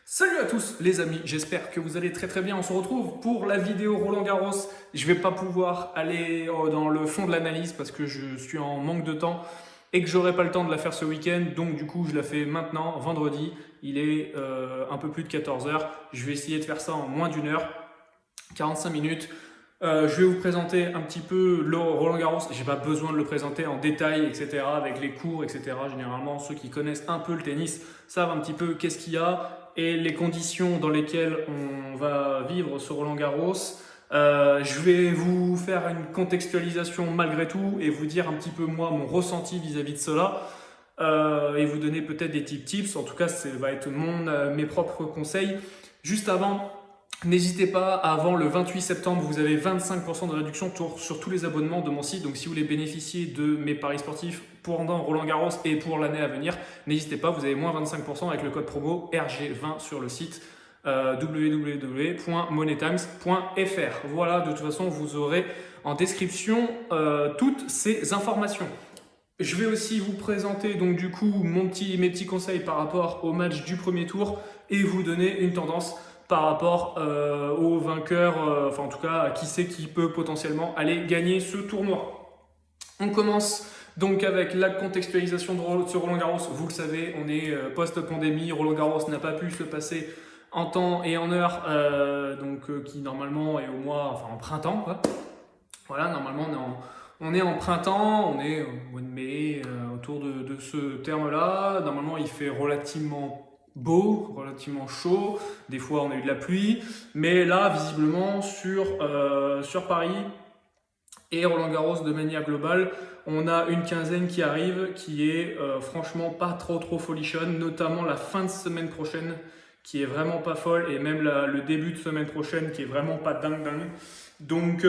Salut à tous les amis, j'espère que vous allez très bien. On se retrouve pour la vidéo Roland Garros. Je vais pas pouvoir aller dans le fond de l'analyse parce que je suis en manque de temps et que j'aurai pas le temps de la faire ce week-end. Donc du coup, je la fais maintenant, vendredi. Il est un peu plus de 14 heures. Je vais essayer de faire ça en moins d'une heure, 45 minutes. Je vais vous présenter un petit peu le Roland Garros. J'ai pas besoin de le présenter en détail, etc. avec les cours, etc. Généralement, ceux qui connaissent un peu le tennis savent un petit peu qu'est-ce qu'il y a et les conditions dans lesquelles on va vivre ce Roland Garros. Je vais vous faire une contextualisation malgré tout et vous dire un petit peu moi mon ressenti vis-à-vis de cela. Et vous donner peut-être des tips. En tout cas, ça va être mes propres conseils. Juste avant, n'hésitez pas, avant le 28 septembre, vous avez 25% de réduction sur tous les abonnements de mon site. Donc si vous voulez bénéficier de mes paris sportifs pendant Roland Garros et pour l'année à venir, n'hésitez pas, vous avez moins 25% avec le code promo RG20 sur le site www.moneytimes.fr. Voilà, de toute façon, vous aurez en description toutes ces informations. Je vais aussi vous présenter donc du coup mes petits conseils par rapport au match du premier tour et vous donner une tendance par rapport au vainqueur, enfin en tout cas à qui c'est qui peut potentiellement aller gagner ce tournoi. On commence donc avec la contextualisation de ce Roland Garros. Vous le savez, on est post-pandémie, Roland Garros n'a pas pu se passer en temps et en heure, qui normalement est en printemps, quoi. Voilà, normalement on est en printemps, on est au mois de mai, autour de ce terme-là. Normalement, il fait relativement beau, relativement chaud. Des fois, on a eu de la pluie. Mais là, visiblement, sur Paris et Roland Garros de manière globale, on a une quinzaine qui arrive, qui est franchement pas trop folichonne, notamment la fin de semaine prochaine, qui est vraiment pas folle, et même le début de semaine prochaine, qui est vraiment pas dingue. Donc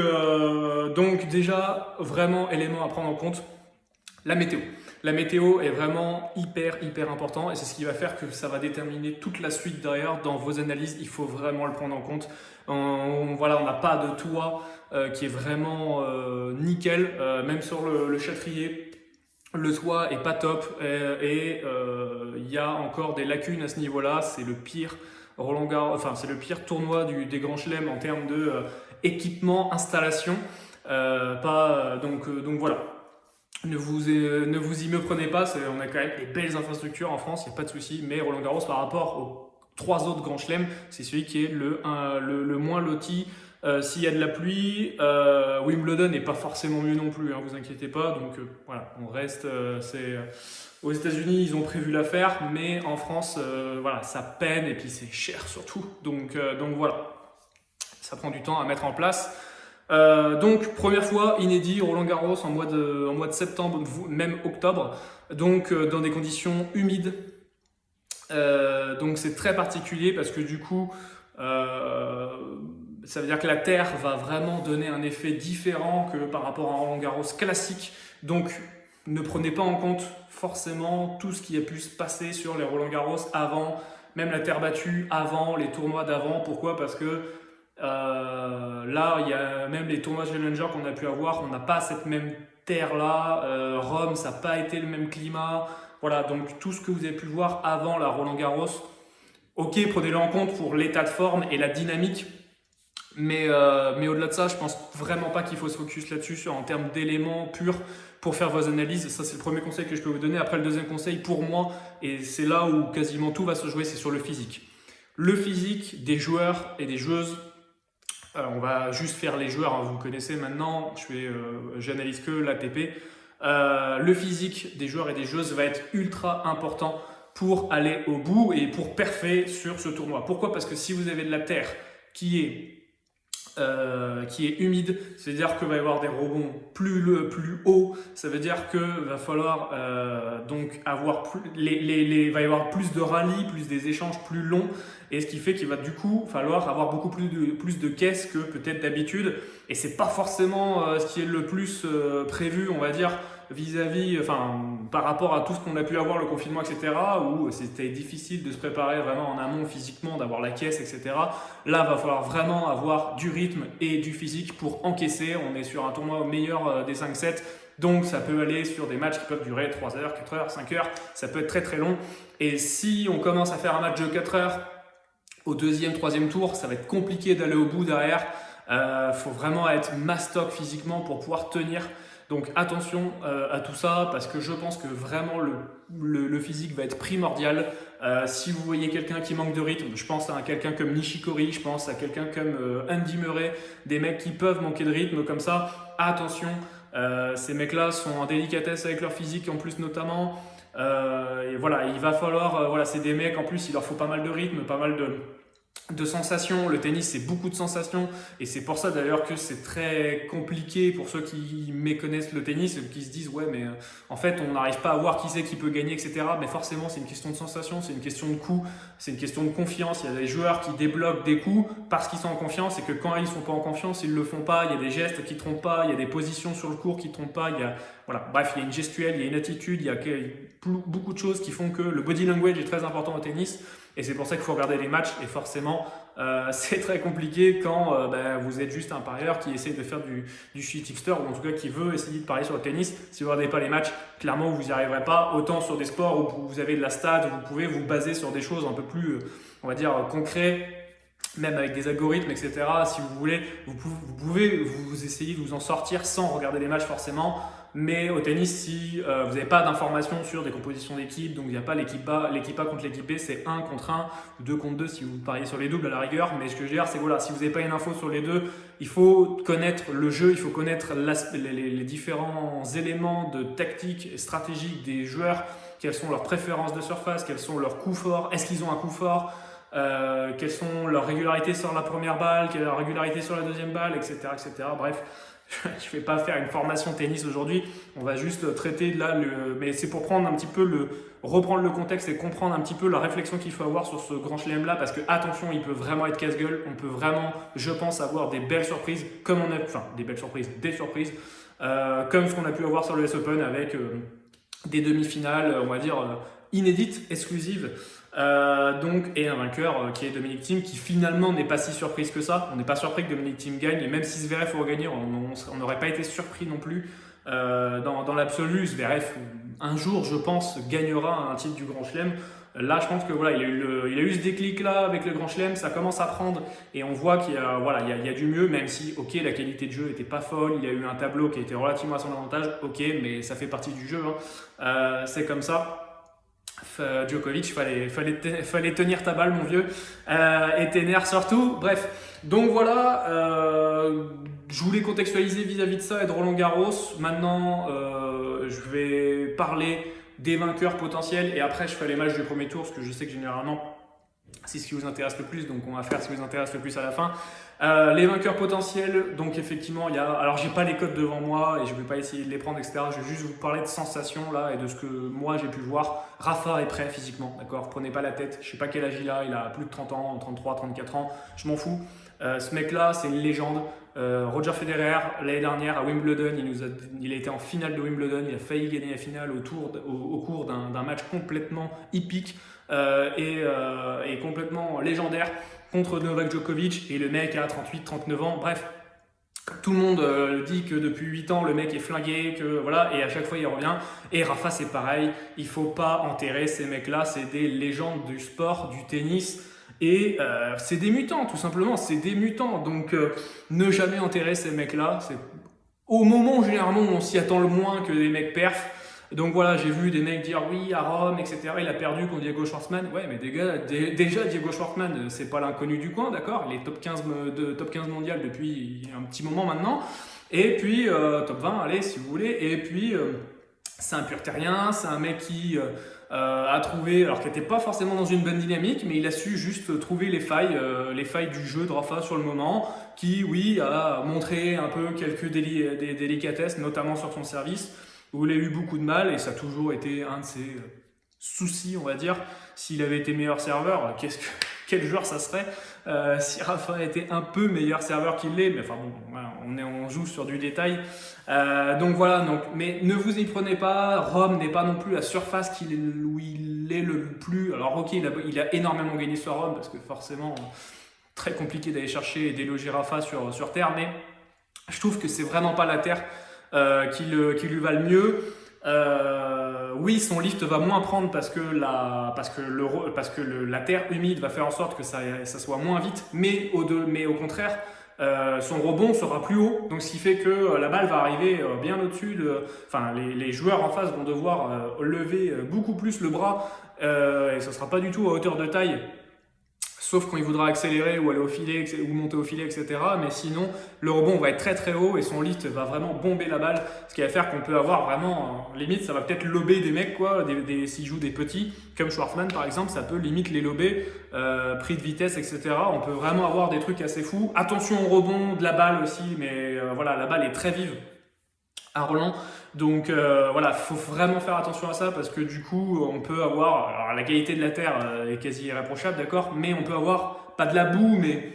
déjà, vraiment, élément à prendre en compte, la météo. La météo est vraiment hyper important et c'est ce qui va faire que ça va déterminer toute la suite derrière dans vos analyses. Il faut vraiment le prendre en compte. Voilà, on n'a pas de toit qui est vraiment nickel, même sur le Châtrier. Le toit est pas top et il y a encore des lacunes à ce niveau-là. C'est le pire Roland Garros, enfin c'est le pire tournoi des Grands Chelems en termes de équipement, installation. Donc voilà. Ne vous y méprenez pas, on a quand même des belles infrastructures en France, il n'y a pas de souci, mais Roland Garros par rapport aux trois autres grands chelems, c'est celui qui est le moins loti. S'il y a de la pluie, Wimbledon n'est pas forcément mieux non plus, hein, vous inquiétez pas. Donc voilà, on reste. Aux États-Unis, ils ont prévu l'affaire, mais en France, voilà, ça peine et puis c'est cher surtout. Donc voilà, ça prend du temps à mettre en place. Donc première fois inédit Roland Garros en mois de septembre, même octobre, donc dans des conditions humides. Donc c'est très particulier parce que du coup ça veut dire que la terre va vraiment donner un effet différent que par rapport à un Roland Garros classique. Donc ne prenez pas en compte forcément tout ce qui a pu se passer sur les Roland Garros avant, même la terre battue avant, les tournois d'avant. Pourquoi? Parce que là, il y a même les tournois Challenger qu'on a pu avoir, on n'a pas cette même terre-là. Rome, ça n'a pas été le même climat. Voilà, donc tout ce que vous avez pu voir avant la Roland Garros, ok, prenez-le en compte pour l'état de forme et la dynamique. Mais au-delà de ça, je pense vraiment pas qu'il faut se focus là-dessus en termes d'éléments purs pour faire vos analyses. Ça, c'est le premier conseil que je peux vous donner. Après, le deuxième conseil, pour moi, et c'est là où quasiment tout va se jouer, c'est sur le physique. Le physique des joueurs et des joueuses. On va juste faire les joueurs, hein, vous connaissez maintenant, j'analyse que l'ATP. Le physique des joueurs et des joueuses va être ultra important pour aller au bout et pour perfer sur ce tournoi. Pourquoi? Parce que si vous avez de la terre qui est humide, c'est-à-dire qu'il va y avoir des rebonds plus hauts, ça veut dire qu'il va falloir va y avoir plus de rallyes, plus des échanges plus longs, et ce qui fait qu'il va du coup falloir avoir beaucoup plus de caisses que peut-être d'habitude, et c'est pas forcément ce qui est le plus prévu, on va dire, par rapport à tout ce qu'on a pu avoir, le confinement, etc., où c'était difficile de se préparer vraiment en amont physiquement, d'avoir la caisse, etc. Là, va falloir vraiment avoir du rythme et du physique pour encaisser. On est sur un tournoi au meilleur des 5-7, donc ça peut aller sur des matchs qui peuvent durer 3 heures, 4 heures, 5 heures, ça peut être très long. Et si on commence à faire un match de 4 heures, au deuxième, troisième tour, ça va être compliqué d'aller au bout derrière. Faut vraiment être mastoc physiquement pour pouvoir tenir. Donc attention à tout ça parce que je pense que vraiment le physique va être primordial. Si vous voyez quelqu'un qui manque de rythme, je pense à quelqu'un comme Nishikori, je pense à quelqu'un comme Andy Murray, des mecs qui peuvent manquer de rythme comme ça. Attention, ces mecs-là sont en délicatesse avec leur physique en plus notamment. Et voilà, il va falloir, voilà, c'est des mecs en plus, il leur faut pas mal de rythme, pas mal de sensations. Le tennis, c'est beaucoup de sensations et c'est pour ça d'ailleurs que c'est très compliqué pour ceux qui méconnaissent le tennis, qui se disent ouais mais en fait on n'arrive pas à voir qui c'est qui peut gagner, etc. Mais forcément c'est une question de sensation, c'est une question de coup, c'est une question de confiance. Il y a des joueurs qui débloquent des coups parce qu'ils sont en confiance et que quand ils sont pas en confiance ils le font pas. Il y a des gestes qui trompent pas, il y a des positions sur le court qui trompent pas, il y a voilà, bref, il y a une gestuelle, il y a une attitude, il y a beaucoup de choses qui font que le body language est très important au tennis. Et c'est pour ça qu'il faut regarder les matchs. Et forcément, c'est très compliqué quand vous êtes juste un parieur qui essaie de faire du shit tipster ou en tout cas qui veut essayer de parier sur le tennis. Si vous ne regardez pas les matchs, clairement, vous n'y arriverez pas. Autant sur des sports où vous avez de la stat, vous pouvez vous baser sur des choses un peu plus, on va dire, concrètes, même avec des algorithmes, etc. Si vous voulez, vous pouvez vous essayer de vous en sortir sans regarder les matchs forcément. Mais au tennis, si vous n'avez pas d'informations sur des compositions d'équipe, donc il n'y a pas l'équipe A contre l'équipe B, c'est 1 contre 1, 2 contre 2 si vous pariez sur les doubles à la rigueur. Mais ce que je veux dire, c'est que voilà, si vous n'avez pas une info sur les deux, il faut connaître le jeu, il faut connaître les différents éléments de tactique et stratégique des joueurs, quelles sont leurs préférences de surface, quels sont leurs coups forts, est-ce qu'ils ont un coup fort, quelles sont leurs régularités sur la première balle, quelle est leur régularité sur la deuxième balle, etc. etc. Bref. Je ne vais pas faire une formation tennis aujourd'hui, on va juste traiter là, mais c'est pour prendre un petit peu reprendre le contexte et comprendre un petit peu la réflexion qu'il faut avoir sur ce grand chelem là, parce que attention, il peut vraiment être casse-gueule, on peut vraiment, je pense, avoir des belles surprises, des surprises, comme ce qu'on a pu avoir sur le US Open avec des demi-finales, on va dire, inédites, exclusives. Et un vainqueur qui est Dominic Thiem, qui finalement n'est pas si surprise que ça. On n'est pas surpris que Dominic Thiem gagne, et même si Zverev faut regagner, on n'aurait pas été surpris non plus. Dans l'absolu, Zverev un jour, je pense, gagnera un titre du Grand Chelem. Là, je pense que voilà, il a eu ce déclic là avec le Grand Chelem, ça commence à prendre et on voit qu'il y a du mieux, même si ok, la qualité de jeu n'était pas folle, il y a eu un tableau qui était relativement à son avantage, ok, mais ça fait partie du jeu, hein. C'est comme ça. Djokovic, fallait tenir ta balle, mon vieux, et tes nerfs surtout. Bref, donc voilà, je voulais contextualiser vis-à-vis de ça et de Roland Garros. Maintenant, je vais parler des vainqueurs potentiels et après je fais les matchs du premier tour, parce que je sais que généralement c'est ce qui vous intéresse le plus, donc on va faire ce qui vous intéresse le plus à la fin. Les vainqueurs potentiels, donc effectivement, alors j'ai pas les codes devant moi et je vais pas essayer de les prendre, etc. Je vais juste vous parler de sensations là et de ce que moi j'ai pu voir. Rafa est prêt physiquement, d'accord? Prenez pas la tête, je sais pas quel âge il a plus de 30 ans, 33, 34 ans, je m'en fous. Ce mec-là, c'est une légende. Roger Federer, l'année dernière à Wimbledon, il a été en finale de Wimbledon, il a failli gagner la finale au cours d'un match complètement hippique et complètement légendaire contre Novak Djokovic, et le mec a 38-39 ans, bref. Tout le monde dit que depuis 8 ans, le mec est flingué, que voilà, et à chaque fois il revient. Et Rafa, c'est pareil, il faut pas enterrer ces mecs-là, c'est des légendes du sport, du tennis. Et c'est des mutants, tout simplement, c'est des mutants. Donc ne jamais enterrer ces mecs-là. C'est au moment où généralement on s'y attend le moins que des mecs perfs. Donc voilà, j'ai vu des mecs dire oui à Rome, etc. Il a perdu contre Diego Schwartzmann. Ouais, mais déjà Diego Schwartzmann, c'est pas l'inconnu du coin, d'accord? Il est top 15 mondial depuis un petit moment maintenant. Et puis top 20, allez, si vous voulez. Et puis c'est un pur terrien, c'est un mec qui a trouvé, alors qu'il n'était pas forcément dans une bonne dynamique, mais il a su juste trouver les failles du jeu de Rafa sur le moment, qui, oui, a montré un peu quelques délicatesses, notamment sur son service, où il a eu beaucoup de mal, et ça a toujours été un de ses soucis, on va dire. S'il avait été meilleur serveur, quel joueur ça serait si Rafa était un peu meilleur serveur qu'il l'est, mais enfin bon, voilà, on joue sur du détail. Donc voilà, mais ne vous y prenez pas, Rome n'est pas non plus la surface où il est le plus. Alors ok, il a énormément gagné sur Rome, parce que forcément, très compliqué d'aller chercher et déloger Rafa sur terre, mais je trouve que c'est vraiment pas la terre qui lui va le mieux. oui, son lift va moins prendre parce que la terre humide va faire en sorte que ça soit moins vite, mais au contraire, son rebond sera plus haut, donc ce qui fait que la balle va arriver bien au-dessus enfin, les joueurs en face vont devoir lever beaucoup plus le bras, et ça sera pas du tout à hauteur de taille, sauf quand il voudra accélérer ou aller au filet ou monter au filet, etc. Mais sinon, le rebond va être très très haut et son lift va vraiment bomber la balle, ce qui va faire qu'on peut avoir vraiment, limite, ça va peut-être lober des mecs, quoi, s'ils jouent des petits, comme Schwartzman par exemple, ça peut limite les lober, prix de vitesse, etc. On peut vraiment avoir des trucs assez fous. Attention au rebond de la balle aussi, mais voilà, la balle est très vive à Roland. Donc voilà, il faut vraiment faire attention à ça parce que du coup, on peut avoir. Alors, la qualité de la terre est quasi irréprochable, d'accord, mais on peut avoir, pas de la boue, mais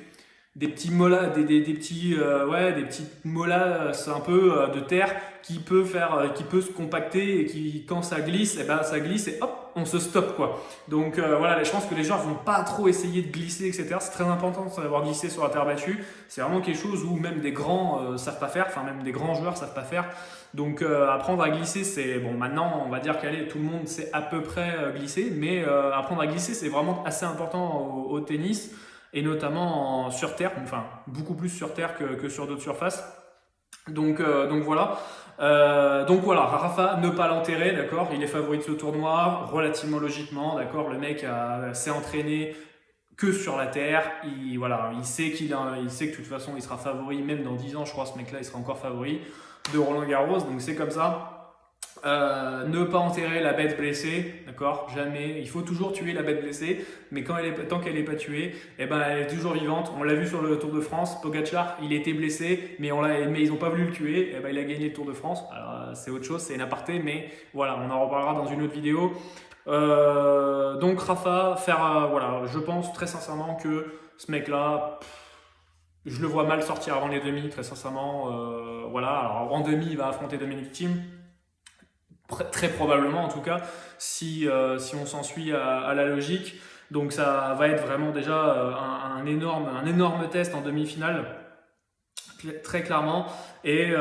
des petits molas, des petites molasses un peu de terre qui peut se compacter et qui, quand ça glisse, et ben ça glisse et hop, on se stoppe, quoi. Donc voilà, je pense que les joueurs vont pas trop essayer de glisser, etc. C'est très important de savoir glisser sur la terre battue. C'est vraiment quelque chose où même des grands savent pas faire, enfin même des grands joueurs savent pas faire. Donc apprendre à glisser, c'est bon. Maintenant, on va dire qu'allez, tout le monde sait à peu près glisser, mais apprendre à glisser, c'est vraiment assez important au tennis et notamment sur terre, enfin beaucoup plus sur terre que sur d'autres surfaces. Donc voilà. Donc voilà, Rafa, ne pas l'enterrer, d'accord. Il est favori de ce tournoi, relativement logiquement, d'accord. Le mec s'est entraîné que sur la terre. Il sait que de toute façon il sera favori, même dans 10 ans, je crois, ce mec-là, il sera encore favori de Roland Garros, donc c'est comme ça. Ne pas enterrer la bête blessée, d'accord, jamais. Il faut toujours tuer la bête blessée, mais tant qu'elle n'est pas tuée, eh ben, elle est toujours vivante. On l'a vu sur le Tour de France, Pogacar, il était blessé, mais ils n'ont pas voulu le tuer, eh ben, il a gagné le Tour de France. Alors, c'est autre chose, c'est une aparté, mais voilà, on en reparlera dans une autre vidéo. Donc Rafa, voilà, je pense très sincèrement que ce mec-là, je le vois mal sortir avant les demi, très sincèrement. Voilà, alors en demi, il va affronter Dominic Thiem. Très probablement en tout cas, si on s'en suit à la logique. Donc ça va être vraiment déjà un énorme test en demi-finale, très clairement. Et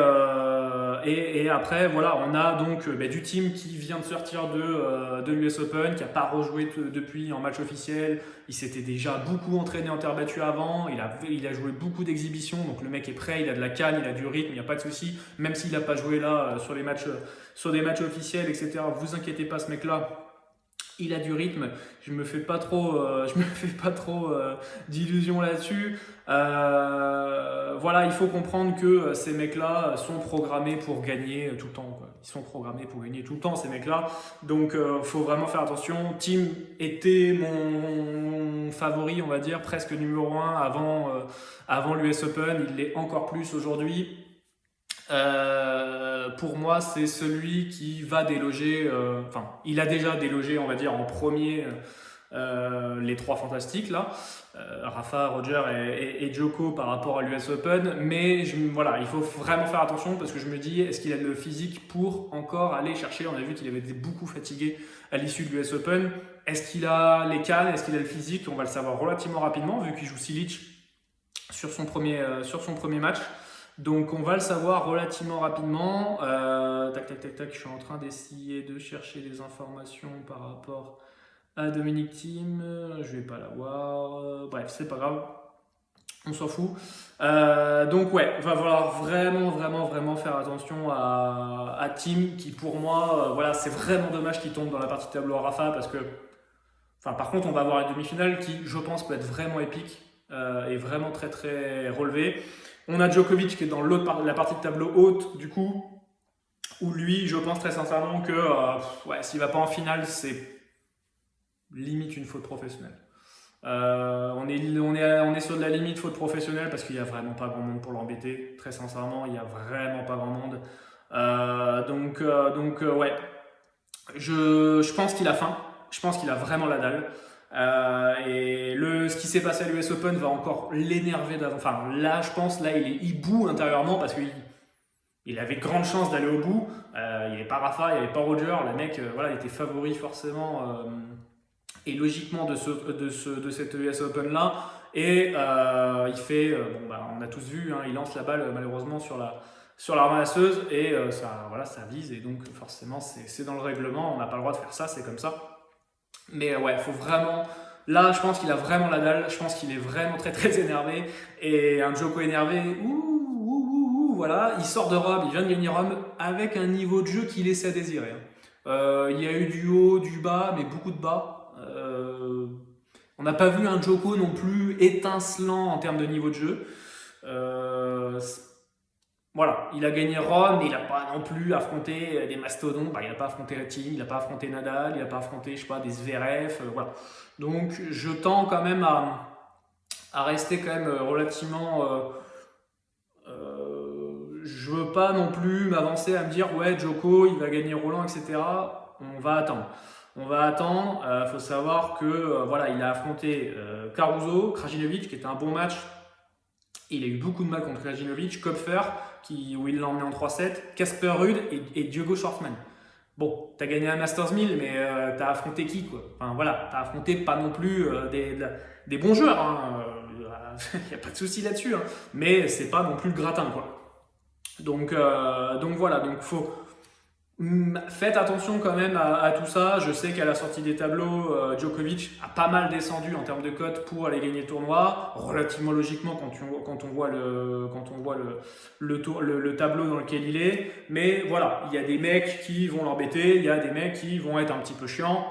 après, voilà, on a donc du team qui vient de sortir de l'US Open, qui n'a pas rejoué depuis en match officiel. Il s'était déjà beaucoup entraîné en terre battue avant. Il a joué beaucoup d'exhibitions, donc le mec est prêt, il a de la canne, il a du rythme, il n'y a pas de souci. Même s'il n'a pas joué là sur des matchs officiels, etc. Vous inquiétez pas, ce mec-là, il a du rythme. Je me fais pas trop d'illusions là-dessus. Voilà, il faut comprendre que ces mecs-là sont programmés pour gagner tout le temps, quoi. Ils sont programmés pour gagner tout le temps, ces mecs-là. Donc, faut vraiment faire attention. Thiem était mon favori, on va dire, presque numéro 1 avant l'US Open. Il l'est encore plus aujourd'hui. Pour moi, c'est celui qui va déloger, il a déjà délogé, on va dire, en premier les trois fantastiques là, Rafa, Roger et Djoko par rapport à l'US Open, mais voilà, il faut vraiment faire attention parce que je me dis, est-ce qu'il a le physique pour encore aller chercher, on a vu qu'il avait été beaucoup fatigué à l'issue de l'US Open, est-ce qu'il a les cannes, est-ce qu'il a le physique, on va le savoir relativement rapidement vu qu'il joue Silic sur son premier match. Donc on va le savoir relativement rapidement. Je suis en train d'essayer de chercher des informations par rapport à Dominic Thiem. Je vais pas l'avoir. Bref, c'est pas grave. On s'en fout. Donc ouais, va falloir vraiment faire attention à Thiem qui pour moi, voilà, c'est vraiment dommage qu'il tombe dans la partie de tableau à Rafa parce que, par contre, on va avoir une demi-finale qui, je pense, peut être vraiment épique et vraiment très très relevée. On a Djokovic qui est dans la partie de tableau haute, du coup, où lui, je pense très sincèrement que s'il va pas en finale, c'est limite une faute professionnelle. On est sur de la limite faute professionnelle parce qu'il n'y a vraiment pas grand monde pour l'embêter. Très sincèrement, il n'y a vraiment pas grand monde. Ouais, je pense qu'il a faim. Je pense qu'il a vraiment la dalle. Ce qui s'est passé à l'US Open va encore l'énerver d'avant. Enfin, là, je pense, il bout intérieurement parce qu'il avait grande chance d'aller au bout. Il n'y avait pas Rafa, il n'y avait pas Roger. Le mec, il était favori forcément et logiquement de cette US Open là. Et il fait, on a tous vu, il lance la balle malheureusement sur sur la ramasseuse et ça vise, et donc forcément c'est dans le règlement, on n'a pas le droit de faire ça, c'est comme ça. Mais ouais, faut vraiment. Là, je pense qu'il a vraiment la dalle, je pense qu'il est vraiment très très énervé, et un Djoko énervé, voilà, il sort de Rome, il vient de gagner Rome avec un niveau de jeu qui laissait à désirer. Il y a eu du haut, du bas, mais beaucoup de bas. On n'a pas vu un Djoko non plus étincelant en termes de niveau de jeu. Euh, voilà, il a gagné Rome, mais il n'a pas non plus affronté des mastodontes. Bah, il n'a pas affronté Thiem, il n'a pas affronté Nadal, il n'a pas affronté, je sais pas, des Zverev, voilà. Donc je tends quand même à rester quand même relativement. Je veux pas non plus m'avancer à me dire ouais Djoko il va gagner Roland, etc. On va attendre. On va attendre. Faut savoir que voilà, il a affronté Caruso, Krajinovic qui était un bon match. Il a eu beaucoup de mal contre Krajinovic, Kopfer où il l'a emmené en 3-7, Casper Ruud et Diogo Schwartzman. Bon, t'as gagné un Masters 1000, mais t'as affronté qui quoi? Enfin voilà, t'as affronté pas non plus des bons joueurs. Hein. Il n'y a pas de souci là-dessus, hein. Mais c'est pas non plus le gratin quoi. Donc voilà, donc faites attention quand même à tout ça. Je sais qu'à la sortie des tableaux, Djokovic a pas mal descendu en termes de cote pour aller gagner le tournoi, relativement logiquement quand on voit le tableau dans lequel il est. Mais voilà, il y a des mecs qui vont l'embêter, il y a des mecs qui vont être un petit peu chiants.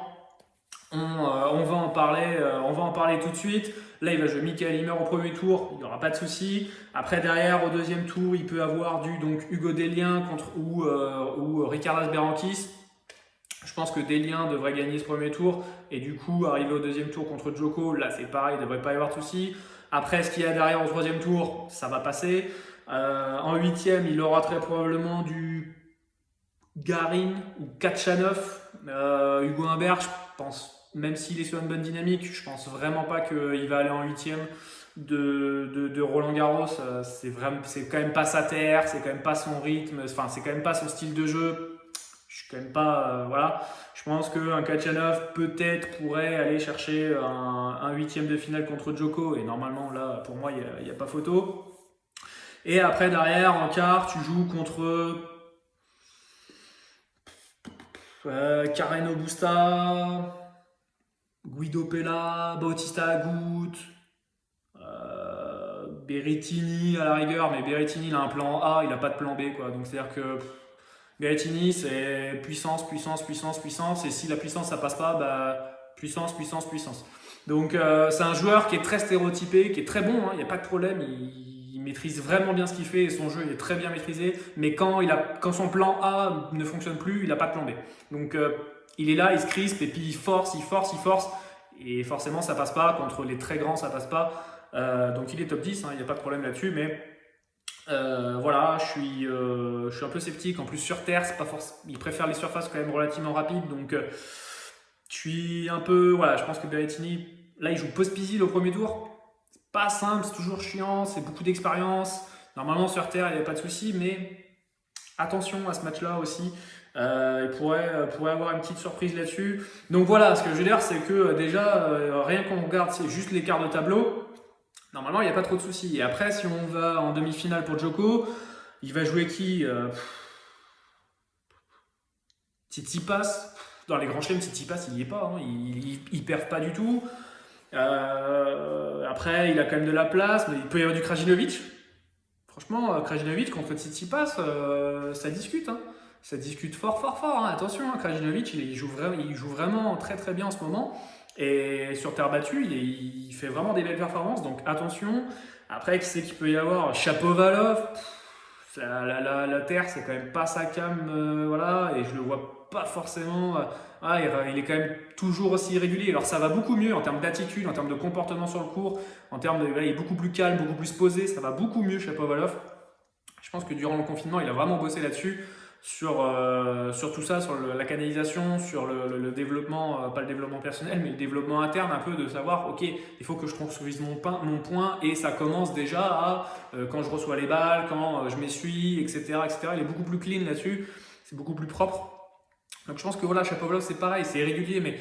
On va en parler tout de suite. Là, il va jouer Michael Ymer au premier tour, il n'y aura pas de souci. Après, derrière, au deuxième tour, il peut avoir donc Hugo Dellien ou Ricardas Berankis. Je pense que Dellien devrait gagner ce premier tour et du coup, arriver au deuxième tour contre Djoko, là c'est pareil, il ne devrait pas y avoir de souci. Après, ce qu'il y a derrière au troisième tour, ça va passer. En huitième, il aura très probablement du Garin ou Kachanov. Hugo Humbert, je pense. Même s'il est sur une bonne dynamique, je pense vraiment pas qu'il va aller en huitième de Roland Garros. C'est quand même pas sa terre, c'est quand même pas son rythme, enfin c'est quand même pas son style de jeu. Je suis quand même pas, voilà. Je pense qu'un Kachanov peut-être pourrait aller chercher un huitième de finale contre Djoko, et normalement là pour moi il n'y a pas photo. Et après derrière en quart tu joues contre Carreno Busta, Guido Pella, Bautista Agut, Berrettini à la rigueur, mais Berrettini il a un plan A, il n'a pas de plan B quoi. Donc c'est-à-dire que Berrettini c'est puissance, et si la puissance ça passe pas, bah puissance. Donc c'est un joueur qui est très stéréotypé, qui est très bon, hein, il n'y a pas de problème, il maîtrise vraiment bien ce qu'il fait et son jeu il est très bien maîtrisé, mais quand son plan A ne fonctionne plus, il n'a pas de plan B. Donc il est là, il se crispe et puis il force, et forcément ça passe pas, contre les très grands ça passe pas. Donc il est top 10, il n'y a pas de problème là-dessus, mais voilà, je suis un peu sceptique. En plus sur terre, c'est pas il préfère les surfaces quand même relativement rapides, donc je suis un peu, voilà, je pense que Berrettini, là il joue Pospisil au premier tour, c'est pas simple, c'est toujours chiant, c'est beaucoup d'expérience. Normalement sur terre il n'y a pas de souci, mais attention à ce match-là aussi. Il pourrait avoir une petite surprise là-dessus. Donc voilà, ce que je veux dire, c'est que déjà, rien qu'on regarde, c'est juste l'écart de tableau. Normalement, il n'y a pas trop de soucis. Et après, si on va en demi-finale pour Djoko, il va jouer qui Tsitsipas. Dans les grands chelems, Tsitsipas, il n'y est pas. Hein. Il perd pas du tout. Après, il a quand même de la place, mais il peut y avoir du Krajinovic. Franchement, Krajinovic contre Tsitsipas, ça discute. Hein. Ça discute fort. Hein. Attention, hein, Krajinovic, il joue vraiment très très bien en ce moment. Et sur terre battue, il fait vraiment des belles performances. Donc attention. Après, qui c'est qu'il peut y avoir? Shapovalov. La terre, c'est quand même pas sa cam. Voilà. Et je le vois pas forcément. Il est quand même toujours aussi irrégulier. Alors ça va beaucoup mieux en termes d'attitude, en termes de comportement sur le court. Il est beaucoup plus calme, beaucoup plus posé. Ça va beaucoup mieux, Shapovalov. Je pense que durant le confinement, il a vraiment bossé là-dessus. Sur tout ça, sur la canalisation, sur le développement, pas le développement personnel, mais le développement interne, un peu de savoir, ok, il faut que je construise mon point, et ça commence déjà à quand je reçois les balles, quand je m'essuie, etc. Il est beaucoup plus clean là-dessus, c'est beaucoup plus propre. Donc je pense que voilà, Shapovalov c'est pareil, c'est irrégulier, mais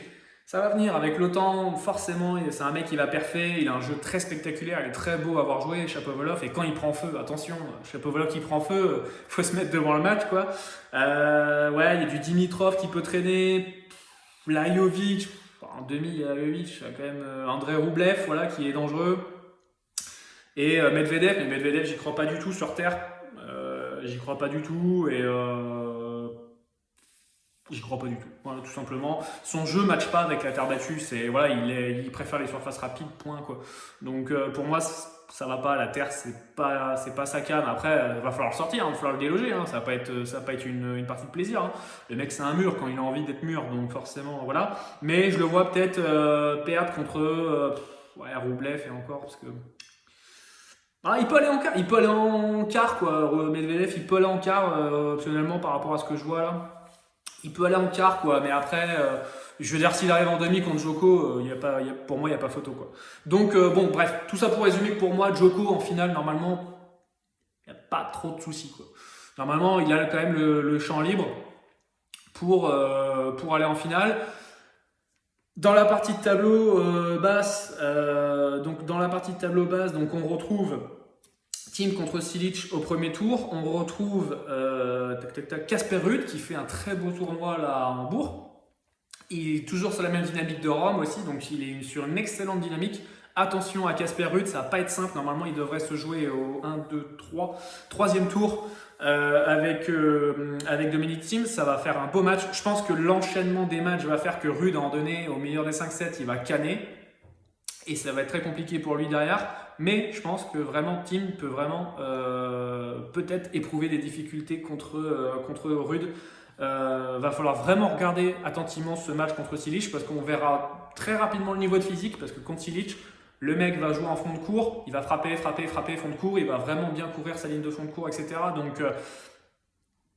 Ça va venir avec le temps, forcément. C'est un mec qui va perfer, il a un jeu très spectaculaire, il est très beau à avoir joué, Shapovalov. Et quand il prend feu, attention, Shapovalov qui prend feu, faut se mettre devant le match, quoi. Ouais, il y a du Dimitrov qui peut traîner, Lajovic, en demi, il y a Lajovic, il y a quand même Andrei Rublev, voilà, qui est dangereux. Et Medvedev, mais Medvedev, j'y crois pas du tout sur terre. J'y crois pas du tout. Et j'y crois pas du tout, voilà, tout simplement. Son jeu ne matche pas avec la terre battue, voilà, il préfère les surfaces rapides, point, quoi. Donc pour moi, ça va pas, la terre, c'est pas sa came. Après, il va falloir le sortir, il va falloir le déloger, hein. Ça va pas être une partie de plaisir, hein. Le mec, c'est un mur quand il a envie d'être mûr, donc forcément, voilà. Mais je le vois peut-être perdre contre ouais, Rublev et encore, parce que. Ah, il peut aller en quart, quoi. Medvedev, il peut aller en quart, optionnellement, par rapport à ce que je vois là. Il peut aller en quart, quoi, mais après, je veux dire, s'il arrive en demi contre Djoko, pour moi, il n'y a pas photo, quoi. Donc, bon, bref, tout ça pour résumer que pour moi, Djoko, en finale, normalement, il n'y a pas trop de soucis, quoi. Normalement, il a quand même le champ libre pour aller en finale. Dans la partie de tableau basse, donc on retrouve Thiem contre Cilic au premier tour. On retrouve Casper Ruud qui fait un très beau tournoi là à Hambourg. Il est toujours sur la même dynamique de Rome aussi, donc il est sur une excellente dynamique. Attention à Casper Ruud, ça va pas être simple. Normalement, il devrait se jouer au 1, 2, 3, troisième tour avec Dominic Thiem. Ça va faire un beau match. Je pense que l'enchaînement des matchs va faire que Ruud, à un moment donné, au meilleur des 5-7, il va canner. Et ça va être très compliqué pour lui derrière. Mais je pense que vraiment Thiem peut vraiment peut-être éprouver des difficultés contre Ruud. Va falloir vraiment regarder attentivement ce match contre Cilic parce qu'on verra très rapidement le niveau de physique parce que contre Cilic, le mec va jouer en fond de cours, il va frapper, fond de cours, il va vraiment bien couvrir sa ligne de fond de cours, etc. Donc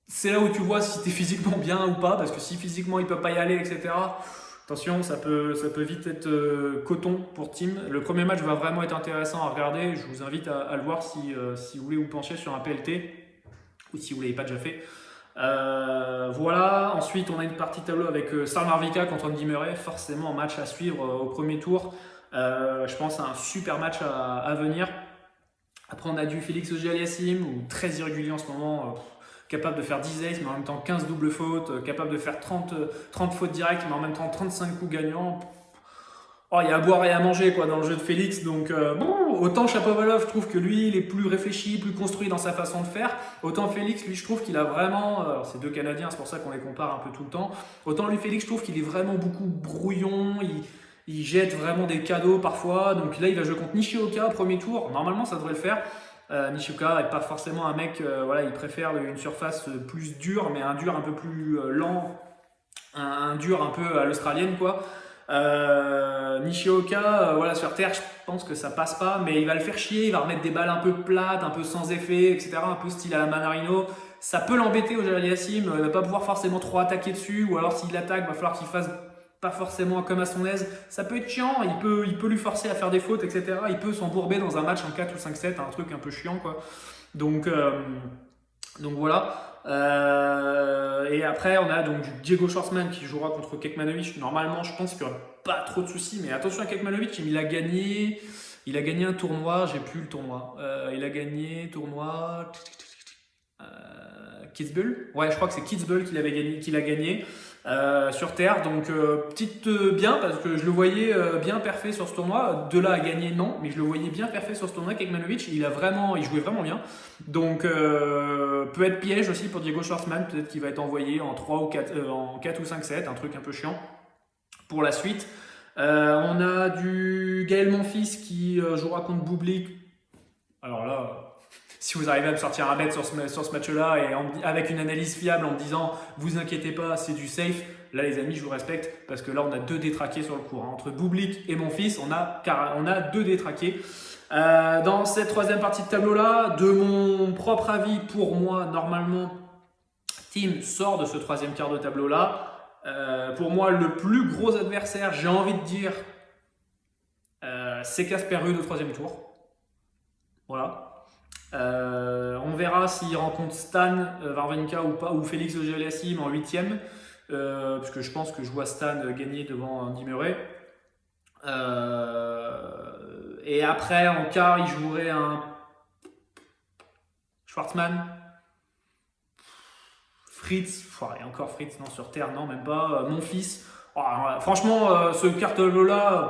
c'est là où tu vois si tu es physiquement bien ou pas, parce que si physiquement il peut pas y aller, etc. Attention, ça peut vite être coton pour Thiem. Le premier match va vraiment être intéressant à regarder. Je vous invite à le voir si vous voulez vous pencher sur un PLT ou si vous ne l'avez pas déjà fait. Voilà, ensuite on a une partie de tableau avec Stan Wawrinka contre Andy Murray, forcément un match à suivre au premier tour. Je pense à un super match à venir. Après on a du Félix Auger-Aliassime, ou très irrégulier en ce moment, capable de faire 10 aces mais en même temps 15 doubles fautes, capable de faire 30 fautes directes mais en même temps 35 coups gagnants. Oh, il y a à boire et à manger quoi, dans le jeu de Félix, donc bon, autant Shapovalov, je trouve que lui, il est plus réfléchi, plus construit dans sa façon de faire, autant Félix, lui, je trouve qu'il a vraiment, alors c'est deux Canadiens, c'est pour ça qu'on les compare un peu tout le temps, autant lui, Félix, je trouve qu'il est vraiment beaucoup brouillon, il jette vraiment des cadeaux parfois, donc là, il va jouer contre Nishioka au premier tour, normalement, ça devrait le faire. Nishioka n'est pas forcément un mec, voilà, il préfère une surface plus dure, mais un dur un peu plus lent, un dur un peu à l'australienne, quoi. Nishioka, voilà, sur terre, je pense que ça passe pas, mais il va le faire chier, il va remettre des balles un peu plates, un peu sans effet, etc., un peu style à la Manarino. Ça peut l'embêter au Auger-Aliassime, il va pas pouvoir forcément trop attaquer dessus, ou alors s'il attaque, il va falloir qu'il fasse pas forcément comme à son aise. Ça peut être chiant, il peut lui forcer à faire des fautes, etc. Il peut s'embourber dans un match en 4 ou 5-7, un truc un peu chiant, quoi. Donc voilà. Et après on a donc du Diego Schwartzman qui jouera contre Kekmanovic. Normalement je pense qu'il n'y aura pas trop de soucis, mais attention à Kekmanovic, il a gagné un tournoi, j'ai plus le tournoi, il a gagné tournoi Kitzbühel, ouais je crois que c'est Kitzbühel qu'il a gagné sur terre, donc bien parce que je le voyais bien parfait sur ce tournoi, de là à gagner non, mais je le voyais bien parfait sur ce tournoi. Kekmanovic, il jouait vraiment bien, donc peut être piège aussi pour Diego Schwartzman, peut-être qu'il va être envoyé en 3 ou 4, en 4 ou 5-7, un truc un peu chiant pour la suite. On a du Gaël Monfils qui jouera contre Bublik. Alors là, si vous arrivez à me sortir un bet sur ce match-là et avec une analyse fiable en me disant vous inquiétez pas, c'est du safe, là les amis, je vous respecte parce que là on a deux détraqués sur le cours. Entre Bublik et Monfils, on a deux détraqués. Dans cette troisième partie de tableau-là, de mon propre avis, pour moi, normalement, Thiem sort de ce troisième quart de tableau-là. Pour moi, le plus gros adversaire, j'ai envie de dire, c'est Casper Ruud au troisième tour. Voilà. On verra s'il rencontre Stan Wawrinka ou pas, ou Félix Auger-Aliassime en 8e. parce que je pense que je vois Stan gagner devant Andy Murray. Et après, en quart, il jouerait un Schwartzman, Fritz, et encore Fritz, non, sur Terre, non, même pas, mon fils. Oh, franchement, ce cartel-là,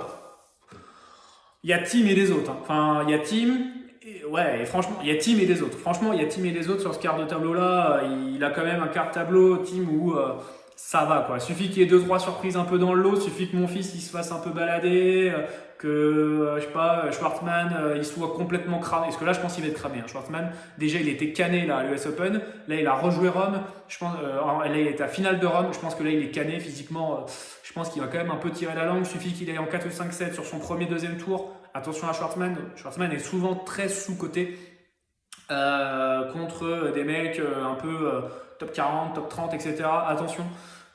il y a Team et les autres. Hein. Enfin, il y a Team, et franchement, il y a Team et les autres. Franchement, il y a Team et les autres sur ce quart de tableau-là. Il a quand même un quart de tableau, Team, où ça va, quoi. Suffit qu'il y ait 2-3 surprises un peu dans le lot, suffit que mon fils il se fasse un peu balader, que, je sais pas, Schwartzman il soit complètement cramé. Parce que là, je pense qu'il va être cramé. Hein. Schwartzman, déjà, il était cané là, à l'US Open. Là, il a rejoué Rome. Je pense, là, il est à finale de Rome. Je pense que là, il est cané physiquement. Je pense qu'il va quand même un peu tirer la langue. Il suffit qu'il aille en 4 ou 5-7 sur son premier, deuxième tour. Attention à Schwartzman. Schwartzman est souvent très sous-coté contre des mecs un peu top 40, top 30, etc. Attention.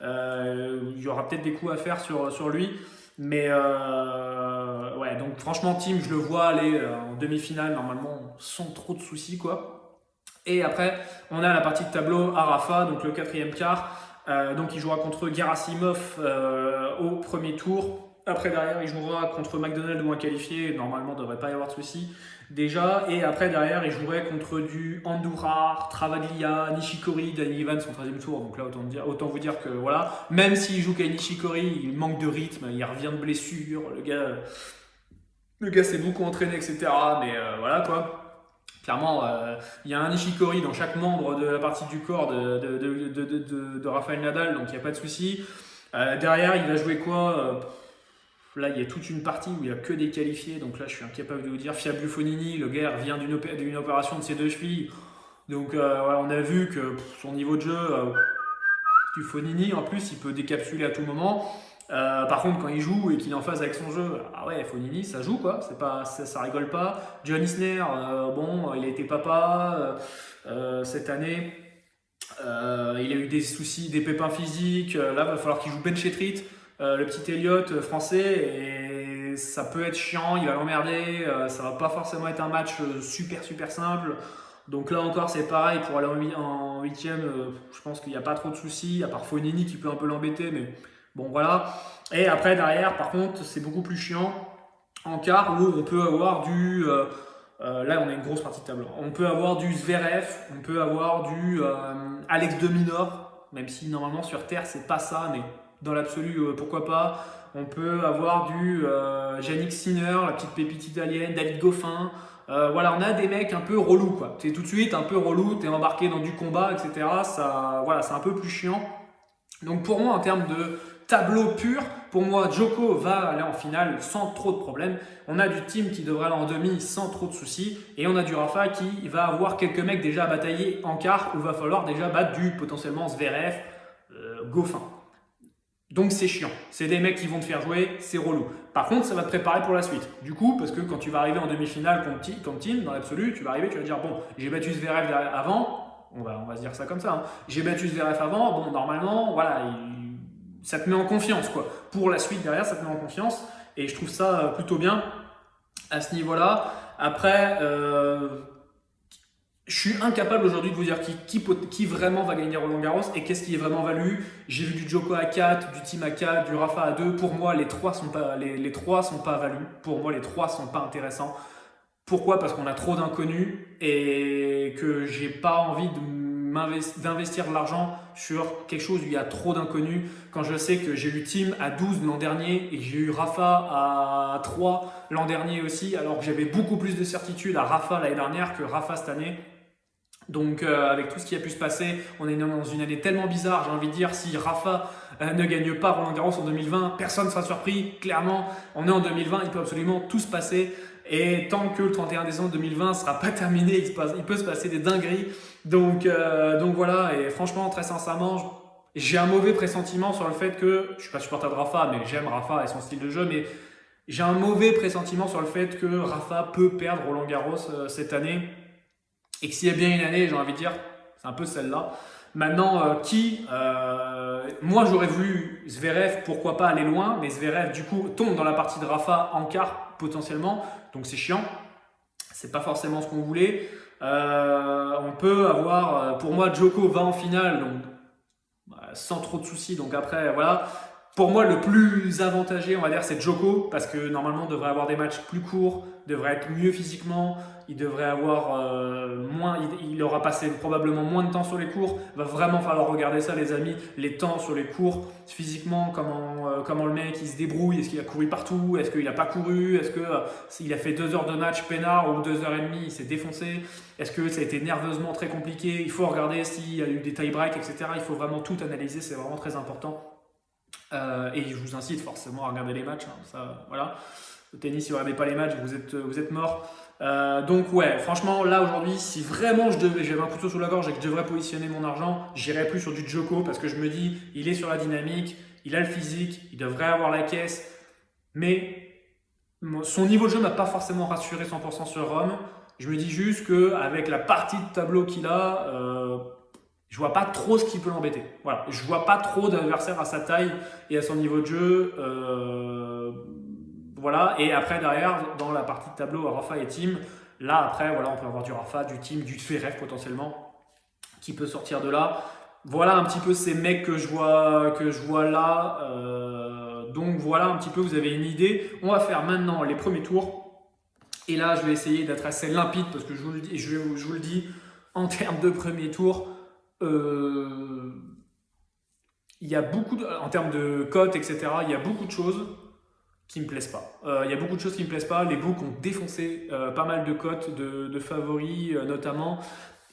Il y aura peut-être des coups à faire sur lui. Mais ouais, donc franchement, Team, je le vois aller en demi-finale normalement sans trop de soucis, quoi. Et après, on a la partie de tableau à Rafa, donc le quatrième quart. Donc il jouera contre Gerasimov au premier tour. Après, derrière, il jouera contre McDonald ou un qualifié. Normalement, il ne devrait pas y avoir de soucis déjà. Et après, derrière, il jouerait contre du Andujar, Travaglia, Nishikori, Danny Evans, son 13e tour. Donc là, autant vous dire que voilà, même s'il joue qu'à Nishikori, il manque de rythme, il revient de blessure. Le gars s'est beaucoup entraîné, etc. Mais voilà quoi. Clairement, il y a un Nishikori dans chaque membre de la partie du corps de Rafael Nadal, donc il n'y a pas de souci. Derrière, il va jouer quoi là, il y a toute une partie où il n'y a que des qualifiés, donc là, je suis incapable de vous dire. Fabio Fognini, le gars vient d'une opération de ses 2 chevilles, donc voilà, on a vu que son niveau de jeu, du Fognini, en plus, il peut décapsuler à tout moment. Par contre, quand il joue et qu'il est en phase avec son jeu, ah ouais, Fognini, ça joue quoi, ça rigole pas. John Isner, bon, il a été papa cette année, il a eu des soucis, des pépins physiques, là, il va falloir qu'il joue Ben Chetrit. Le petit Elliott français, et ça peut être chiant, il va l'emmerder, ça va pas forcément être un match super simple. Donc là encore c'est pareil, pour aller en huitième, je pense qu'il n'y a pas trop de soucis, à part Fognini qui peut un peu l'embêter, mais bon voilà. Et après derrière par contre c'est beaucoup plus chiant en quart où on peut avoir du... là on a une grosse partie de tableau. On peut avoir du Zverev, on peut avoir du Alex de Minaur, même si normalement sur Terre c'est pas ça, mais dans l'absolu, pourquoi pas. On peut avoir du Yannick Sinner, la petite pépite italienne, David Goffin. Voilà, on a des mecs un peu relous, quoi. T'es tout de suite un peu relou, t'es embarqué dans du combat, etc. Ça, voilà, c'est un peu plus chiant. Donc pour moi, en termes de tableau pur, pour moi, Djoko va aller en finale sans trop de problèmes. On a du Team qui devrait aller en demi sans trop de soucis. Et on a du Rafa qui va avoir quelques mecs déjà à batailler en quart où il va falloir déjà battre du potentiellement Zverev, Goffin. Donc c'est chiant, c'est des mecs qui vont te faire jouer, c'est relou. Par contre, ça va te préparer pour la suite. Du coup, parce que quand tu vas arriver en demi-finale comme Team, dans l'absolu, tu vas arriver, tu vas dire bon, j'ai battu Zverev avant, on va se dire ça comme ça, hein. J'ai battu Zverev avant, bon, normalement, voilà, ça te met en confiance, quoi. Pour la suite derrière, ça te met en confiance, et je trouve ça plutôt bien à ce niveau-là. Après, je suis incapable aujourd'hui de vous dire qui vraiment va gagner Roland Garros et qu'est-ce qui est vraiment valu. J'ai vu du Djoko à 4, du Team à 4, du Rafa à 2. Pour moi, les trois sont pas valus. Pour moi, les trois sont pas intéressants. Pourquoi ? Parce qu'on a trop d'inconnus et que j'ai pas envie d'investir de l'argent sur quelque chose où il y a trop d'inconnus. Quand je sais que j'ai eu Team à 12 l'an dernier et que j'ai eu Rafa à 3 l'an dernier aussi, alors que j'avais beaucoup plus de certitude à Rafa l'année dernière que Rafa cette année. Donc avec tout ce qui a pu se passer, on est dans une année tellement bizarre, j'ai envie de dire, si Rafa ne gagne pas Roland Garros en 2020, personne ne sera surpris, clairement, on est en 2020, il peut absolument tout se passer, et tant que le 31 décembre 2020 ne sera pas terminé, il peut se passer des dingueries, donc voilà, et franchement, très sincèrement, j'ai un mauvais pressentiment sur le fait que, je ne suis pas supporter de Rafa, mais j'aime Rafa et son style de jeu, mais j'ai un mauvais pressentiment sur le fait que Rafa peut perdre Roland Garros cette année. Et que s'il y a bien une année, j'ai envie de dire, c'est un peu celle-là. Maintenant, moi j'aurais voulu Zverev, pourquoi pas aller loin, mais Zverev du coup tombe dans la partie de Rafa en quart potentiellement, donc c'est chiant. C'est pas forcément ce qu'on voulait. On peut avoir, pour moi, Djoko va en finale, donc sans trop de soucis. Donc après, voilà. Pour moi, le plus avantagé, on va dire, c'est Djoko, parce que normalement, il devrait avoir des matchs plus courts, devrait être mieux physiquement, il devrait avoir moins, il aura passé probablement moins de temps sur les cours. Va vraiment falloir regarder ça, les amis, les temps sur les cours, physiquement, comment le mec il se débrouille, est-ce qu'il a couru partout, est-ce qu'il n'a pas couru, est-ce qu'il a fait 2 heures de match peinard ou 2 heures et demie, il s'est défoncé, est-ce que ça a été nerveusement très compliqué, il faut regarder s'il y a eu des tie-breaks, etc. Il faut vraiment tout analyser, c'est vraiment très important. Et je vous incite forcément à regarder les matchs. Ça, voilà. Le tennis, si vous ne regardez pas les matchs, vous êtes mort. Donc ouais, franchement, là aujourd'hui, si vraiment j'avais un couteau sous la gorge et que je devrais positionner mon argent, j'irais plus sur du Djoko parce que je me dis, il est sur la dynamique, il a le physique, il devrait avoir la caisse, mais son niveau de jeu m'a pas forcément rassuré 100% sur Rome. Je me dis juste qu'avec la partie de tableau qu'il a, je vois pas trop ce qui peut l'embêter. Voilà, je vois pas trop d'adversaires à sa taille et à son niveau de jeu. Voilà, et après derrière, dans la partie de tableau, Rafa et Thiem, là après, voilà, on peut avoir du Rafa, du Thiem, du Zverev potentiellement, qui peut sortir de là. Voilà un petit peu ces mecs que je vois là. Donc voilà un petit peu, vous avez une idée. On va faire maintenant les premiers tours. Et là, je vais essayer d'être assez limpide parce que je vous le dis, en termes de premier tour, il y a en termes de cotes, etc., il y a beaucoup de choses qui me plaisent pas. Il y a beaucoup de choses qui me plaisent pas. Les books ont défoncé pas mal de cotes de favoris notamment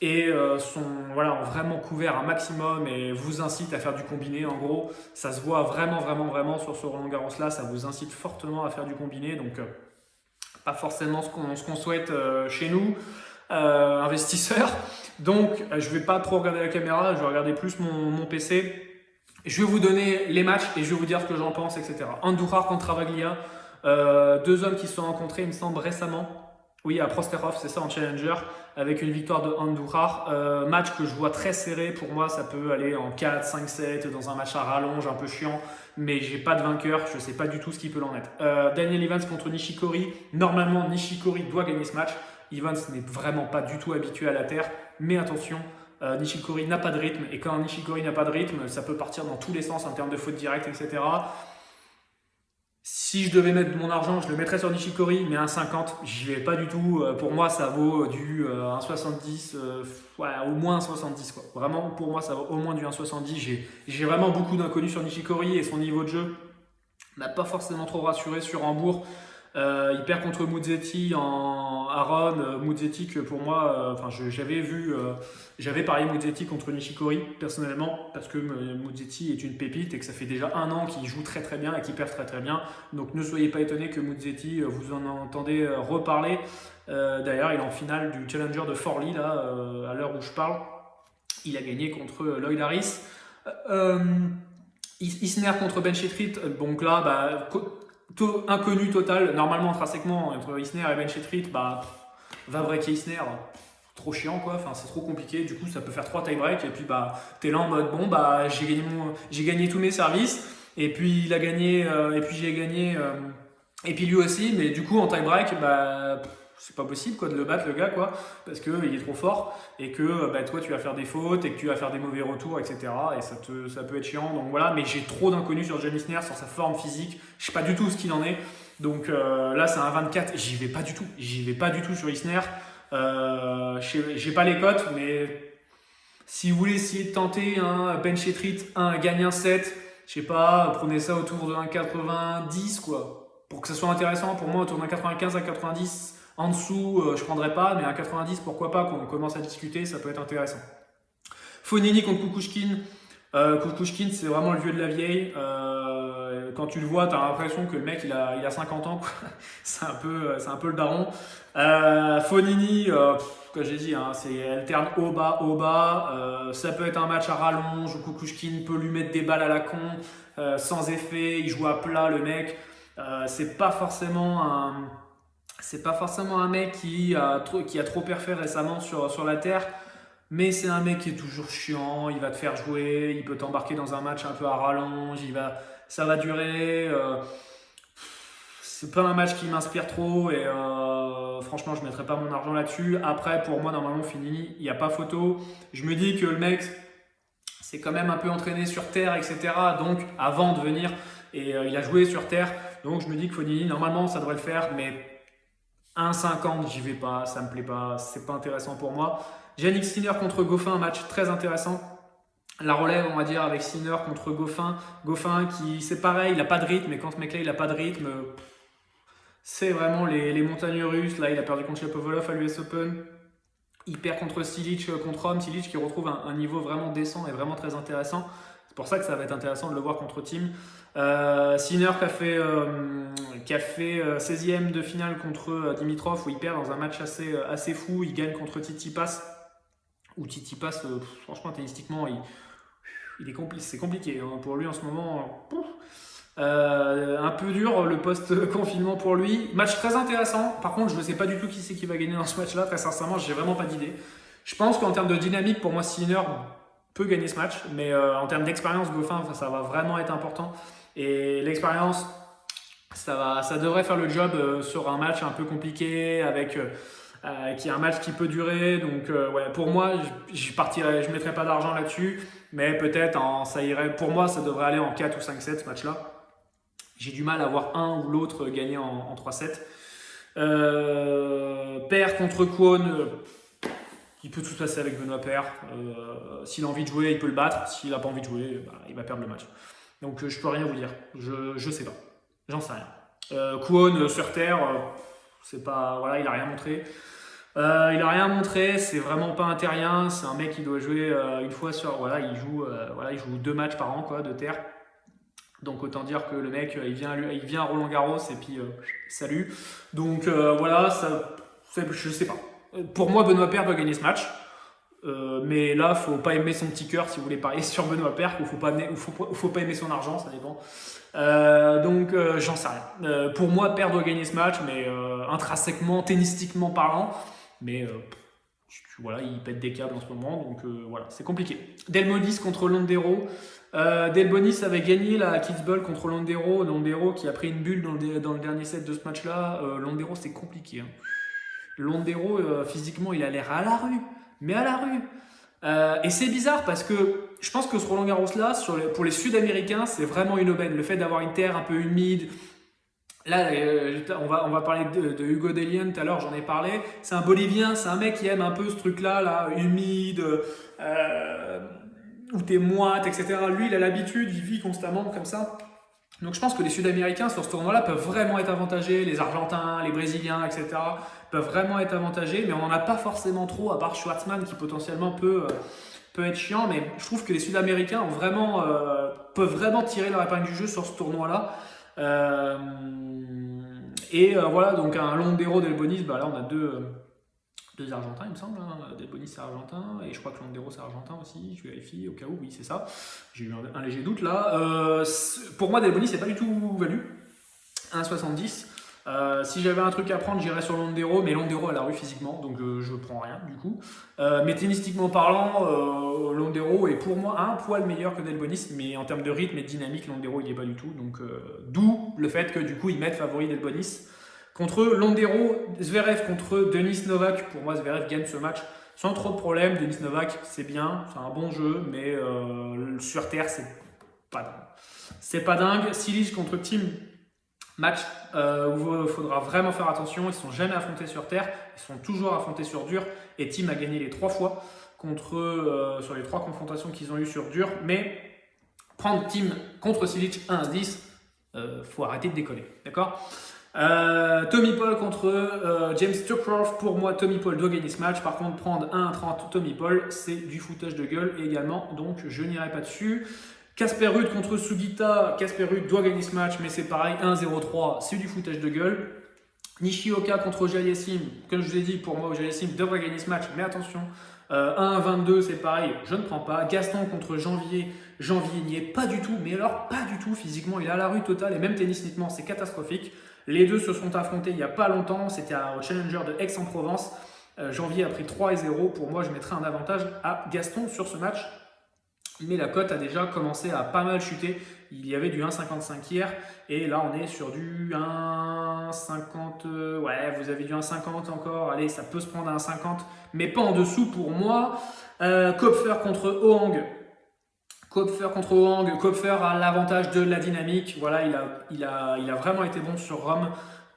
et ont vraiment couvert un maximum et vous incitent à faire du combiné. En gros, ça se voit vraiment sur ce Roland Garros là. Ça vous incite fortement à faire du combiné. Donc pas forcément ce qu'on souhaite chez nous, investisseurs. Donc, je ne vais pas trop regarder la caméra, je vais regarder plus mon PC. Je vais vous donner les matchs et je vais vous dire ce que j'en pense, etc. Andújar contre Travaglia, 2 hommes qui se sont rencontrés, il me semble, récemment. Oui, à Prostějov, c'est ça, en Challenger, avec une victoire de Andújar. Match que je vois très serré. Pour moi, ça peut aller en 4, 5, 7, dans un match à rallonge, un peu chiant. Mais j'ai pas de vainqueur, je ne sais pas du tout ce qui peut l'en être. Daniel Evans contre Nishikori. Normalement, Nishikori doit gagner ce match. Evans n'est vraiment pas du tout habitué à la terre. Mais attention, Nishikori n'a pas de rythme. Et quand Nishikori n'a pas de rythme, ça peut partir dans tous les sens en termes de faute directe, etc. Si je devais mettre mon argent, je le mettrais sur Nishikori, mais 1,50, j'y vais pas du tout. Pour moi, ça vaut du 1,70, au moins 1,70 quoi. Vraiment, pour moi, ça vaut au moins du 1,70. J'ai vraiment beaucoup d'inconnus sur Nishikori et son niveau de jeu m'a pas forcément trop rassuré sur Hambourg. Il perd contre Musetti à Ron. Musetti que pour moi, j'avais parié Musetti contre Nishikori personnellement parce que Musetti est une pépite et que ça fait déjà 1 an qu'il joue très très bien et qu'il perd très très bien. Donc ne soyez pas étonnés que Musetti, vous en entendez reparler. D'ailleurs, il est en finale du Challenger de Forlì là, à l'heure où je parle. Il a gagné contre Lloyd Harris. Isner contre Benchetrit. Donc là, inconnu total, normalement intrinsèquement entre Isner et Benchetrit, va breaker Isner, trop chiant quoi, enfin c'est trop compliqué, du coup ça peut faire 3 tie-break et puis t'es là en mode bon j'ai gagné tous mes services et puis il a gagné et puis j'ai gagné et puis lui aussi, mais du coup en tie-break c'est pas possible quoi de le battre le gars quoi, parce que il est trop fort et que toi tu vas faire des fautes et que tu vas faire des mauvais retours, etc. et ça peut être chiant. Donc voilà, mais j'ai trop d'inconnus sur Jan Isner, sur sa forme physique, je sais pas du tout ce qu'il en est. Donc là c'est un 24, j'y vais pas du tout sur Isner. J'ai pas les cotes, mais si vous voulez essayer de tenter un Benchetrit, gagne un set, je sais pas, prenez ça autour de 1,90 quoi, pour que ça soit intéressant. Pour moi autour d'un 95 à 90. En dessous, je ne prendrais pas, mais à 90, pourquoi pas, quand on commence à discuter, ça peut être intéressant. Fonini contre Kukushkin. Kukushkin, c'est vraiment le vieux de la vieille. Quand tu le vois, tu as l'impression que le mec, il a 50 ans. C'est un peu le daron. Fonini, comme j'ai dit, c'est alterne haut bas. Ça peut être un match à rallonge où Kukushkin peut lui mettre des balles à la con, sans effet. Il joue à plat, le mec. C'est pas forcément un mec qui a trop perfé récemment sur la terre, mais c'est un mec qui est toujours chiant, il va te faire jouer, il peut t'embarquer dans un match un peu à rallonge, ça va durer. C'est pas un match qui m'inspire trop et franchement je mettrai pas mon argent là-dessus. Après pour moi normalement fini, il n'y a pas photo. Je me dis que le mec c'est quand même un peu entraîné sur terre, etc. Donc, avant de venir, et il a joué sur terre. Donc, je me dis que Fognini, normalement, ça devrait le faire, mais 1,50, j'y vais pas, ça me plaît pas, c'est pas intéressant pour moi. Yannick Sinner contre Goffin, un match très intéressant. La relève, on va dire, avec Sinner contre Goffin. Goffin qui, c'est pareil, il a pas de rythme, et quand ce mec-là, il a pas de rythme, c'est vraiment les montagnes russes. Là, il a perdu contre Shapovalov à l'US Open. Il perd contre Cilic, contre Rome. Cilic qui retrouve un niveau vraiment décent et vraiment très intéressant. C'est pour ça que ça va être intéressant de le voir contre Thiem. Sinner qui a fait 16e de finale contre Dimitrov, où il perd dans un match assez fou. Il gagne contre Tsitsipas, où Tsitsipas, franchement, tennistiquement, c'est compliqué hein, pour lui en ce moment. Un peu dur le post-confinement pour lui. Match très intéressant. Par contre, je ne sais pas du tout qui c'est qui va gagner dans ce match-là. Très sincèrement, j'ai vraiment pas d'idée. Je pense qu'en termes de dynamique, pour moi, Sinner peut gagner ce match. Mais en termes d'expérience, Goffin, ça va vraiment être important. Et l'expérience, ça devrait faire le job sur un match un peu compliqué, avec qui est un match qui peut durer. Donc, ouais, pour moi, je mettrai pas d'argent là-dessus. Mais peut-être, ça irait. Pour moi, ça devrait aller en 4 ou 5-7 ce match-là. J'ai du mal à voir un ou l'autre gagner en 3-7. Paire contre Kwon, il peut tout se passer avec Benoît Paire. S'il a envie de jouer, il peut le battre. S'il n'a pas envie de jouer, il va perdre le match. Donc je peux rien vous dire. Je sais pas. J'en sais rien. Kwon sur terre, c'est pas. Voilà, il a rien montré. Il a rien montré, c'est vraiment pas un terrien. C'est un mec qui doit jouer une fois sur. Voilà, il joue 2 matchs par an quoi, de terre. Donc autant dire que le mec, il vient à Roland Garros et puis salut. Donc voilà, je sais pas. Pour moi, Benoît Paire doit gagner ce match. Mais là, faut pas aimer son petit cœur si vous voulez parier sur Benoît Paire, ou faut pas aimer son argent, ça dépend. Donc j'en sais rien. Pour moi, Paire doit gagner ce match, mais intrinsèquement, tennistiquement parlant. Mais voilà, il pète des câbles en ce moment, donc voilà, c'est compliqué. Delbonis contre Londero. Delbonis avait gagné la Kids Ball contre Londero. Londero qui a pris une bulle dans le dernier set de ce match-là. Londero, c'est compliqué. Hein. Londero, physiquement, il a l'air à la rue. Mais à la rue. Et c'est bizarre parce que je pense que ce Roland Garros-là, pour les Sud-Américains, c'est vraiment une aubaine. Le fait d'avoir une terre un peu humide. Là, on va parler de Hugo Dellien tout à l'heure, j'en ai parlé. C'est un Bolivien, c'est un mec qui aime un peu ce truc-là, là, humide, où t'es moite, etc. Lui, il a l'habitude, il vit constamment comme ça. Donc je pense que les Sud-Américains sur ce tournoi-là peuvent vraiment être avantagés, les Argentins, les Brésiliens, etc. peuvent vraiment être avantagés, mais on n'en a pas forcément trop, à part Schwartzmann qui potentiellement peut être chiant, mais je trouve que les Sud-Américains peuvent vraiment tirer leur épingle du jeu sur ce tournoi-là. Voilà, donc un Londero Delbonis, là on a deux Argentins, il me semble. Hein. Delbonis c'est argentin, et je crois que Londero c'est argentin aussi. Je vérifie au cas où, oui, c'est ça. J'ai eu un léger doute là. Pour moi, Delbonis c'est pas du tout value. 1,70. Si j'avais un truc à prendre, j'irais sur Londero, mais Londero a la rue physiquement, donc je prends rien du coup. Mais tennistiquement parlant, Londero est pour moi un poil meilleur que Delbonis, mais en termes de rythme et de dynamique, Londero il n'y est pas du tout. Donc d'où le fait que du coup ils mettent favori Delbonis. Contre Londero, Zverev contre Denis Novak. Pour moi, Zverev gagne ce match sans trop de problèmes. Denis Novak, c'est bien, c'est un bon jeu, mais sur terre, c'est pas dingue. C'est pas dingue. Cilic contre Thiem, match où il faudra vraiment faire attention. Ils ne sont jamais affrontés sur terre, ils sont toujours affrontés sur dur. Et Thiem a gagné les 3 fois sur les 3 confrontations qu'ils ont eues sur dur. Mais prendre Thiem contre Cilic 1-10, faut arrêter de décoller, d'accord? Tommy Paul contre James Tuckroff. Pour moi, Tommy Paul doit gagner ce match. Par contre, prendre 1,30 Tommy Paul, c'est du foutage de gueule également, donc je n'irai pas dessus. Casper Ruud contre Sugita. Casper Ruud doit gagner ce match, mais c'est pareil, 1,03, c'est du foutage de gueule. Nishioka contre Ojaliassim. Comme je vous ai dit, pour moi, Ojaliassim devrait gagner ce match, mais attention, 1,22, c'est pareil, je ne prends pas. Gaston contre Janvier. Janvier n'y est pas du tout, mais alors pas du tout physiquement. Il est à la rue totale, et même tennisniquement, c'est catastrophique. Les deux se sont affrontés il n'y a pas longtemps, c'était au Challenger de Aix-en-Provence. Janvier a pris 3-0. Pour moi, je mettrais un avantage à Gaston sur ce match. Mais la cote a déjà commencé à pas mal chuter. Il y avait du 1,55 hier. Et là, on est sur du 1,50. Ouais, vous avez du 1,50 encore. Allez, ça peut se prendre à 1,50. Mais pas en dessous pour moi. Kopfer contre Ohang. Kopfer contre Wang. Kopfer a l'avantage de la dynamique. Voilà, il a vraiment été bon sur Rome.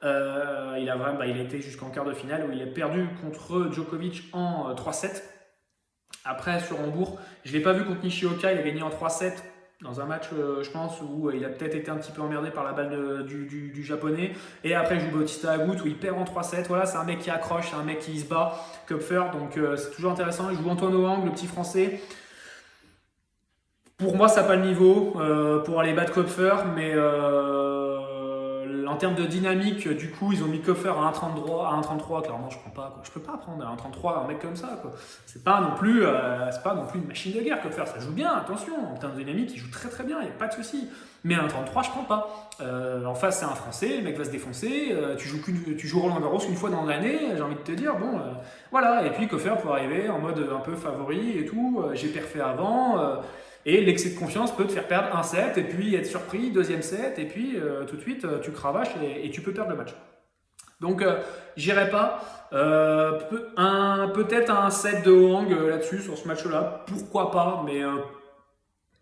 Il a été jusqu'en quart de finale où il a perdu contre Djokovic en 3-7. Après, sur Hambourg, je ne l'ai pas vu contre Nishioka, il a gagné en 3-7 dans un match, je pense, où il a peut-être été un petit peu emmerdé par la balle du japonais. Et après, il joue Bautista Agut où il perd en 3-7. Voilà, c'est un mec qui accroche, c'est un mec qui se bat, Kopfer, donc c'est toujours intéressant. Il joue Antoine Hoang, le petit français. Pour moi, ça n'a pas le niveau pour aller battre Kopfer, mais en termes de dynamique, du coup, ils ont mis Kopfer à 1,33. Clairement, je prends pas, quoi. Je peux pas prendre à 1,33 un mec comme ça, quoi. C'est pas non plus une machine de guerre, Kopfer. Ça joue bien, attention. En termes de dynamique, il joue très très bien, il n'y a pas de souci. Mais à 1,33, je prends pas. En face, c'est un Français, le mec va se défoncer. Tu joues Roland Garros une fois dans l'année, j'ai envie de te dire, bon, voilà. Et puis Kopfer peut arriver en mode un peu favori et tout. J'ai perfait avant. Et l'excès de confiance peut te faire perdre un set et puis être surpris, deuxième set, et puis tout de suite tu cravaches et tu peux perdre le match. Donc j'irai pas. Peut-être un set de Hoang là-dessus, sur ce match-là, pourquoi pas, mais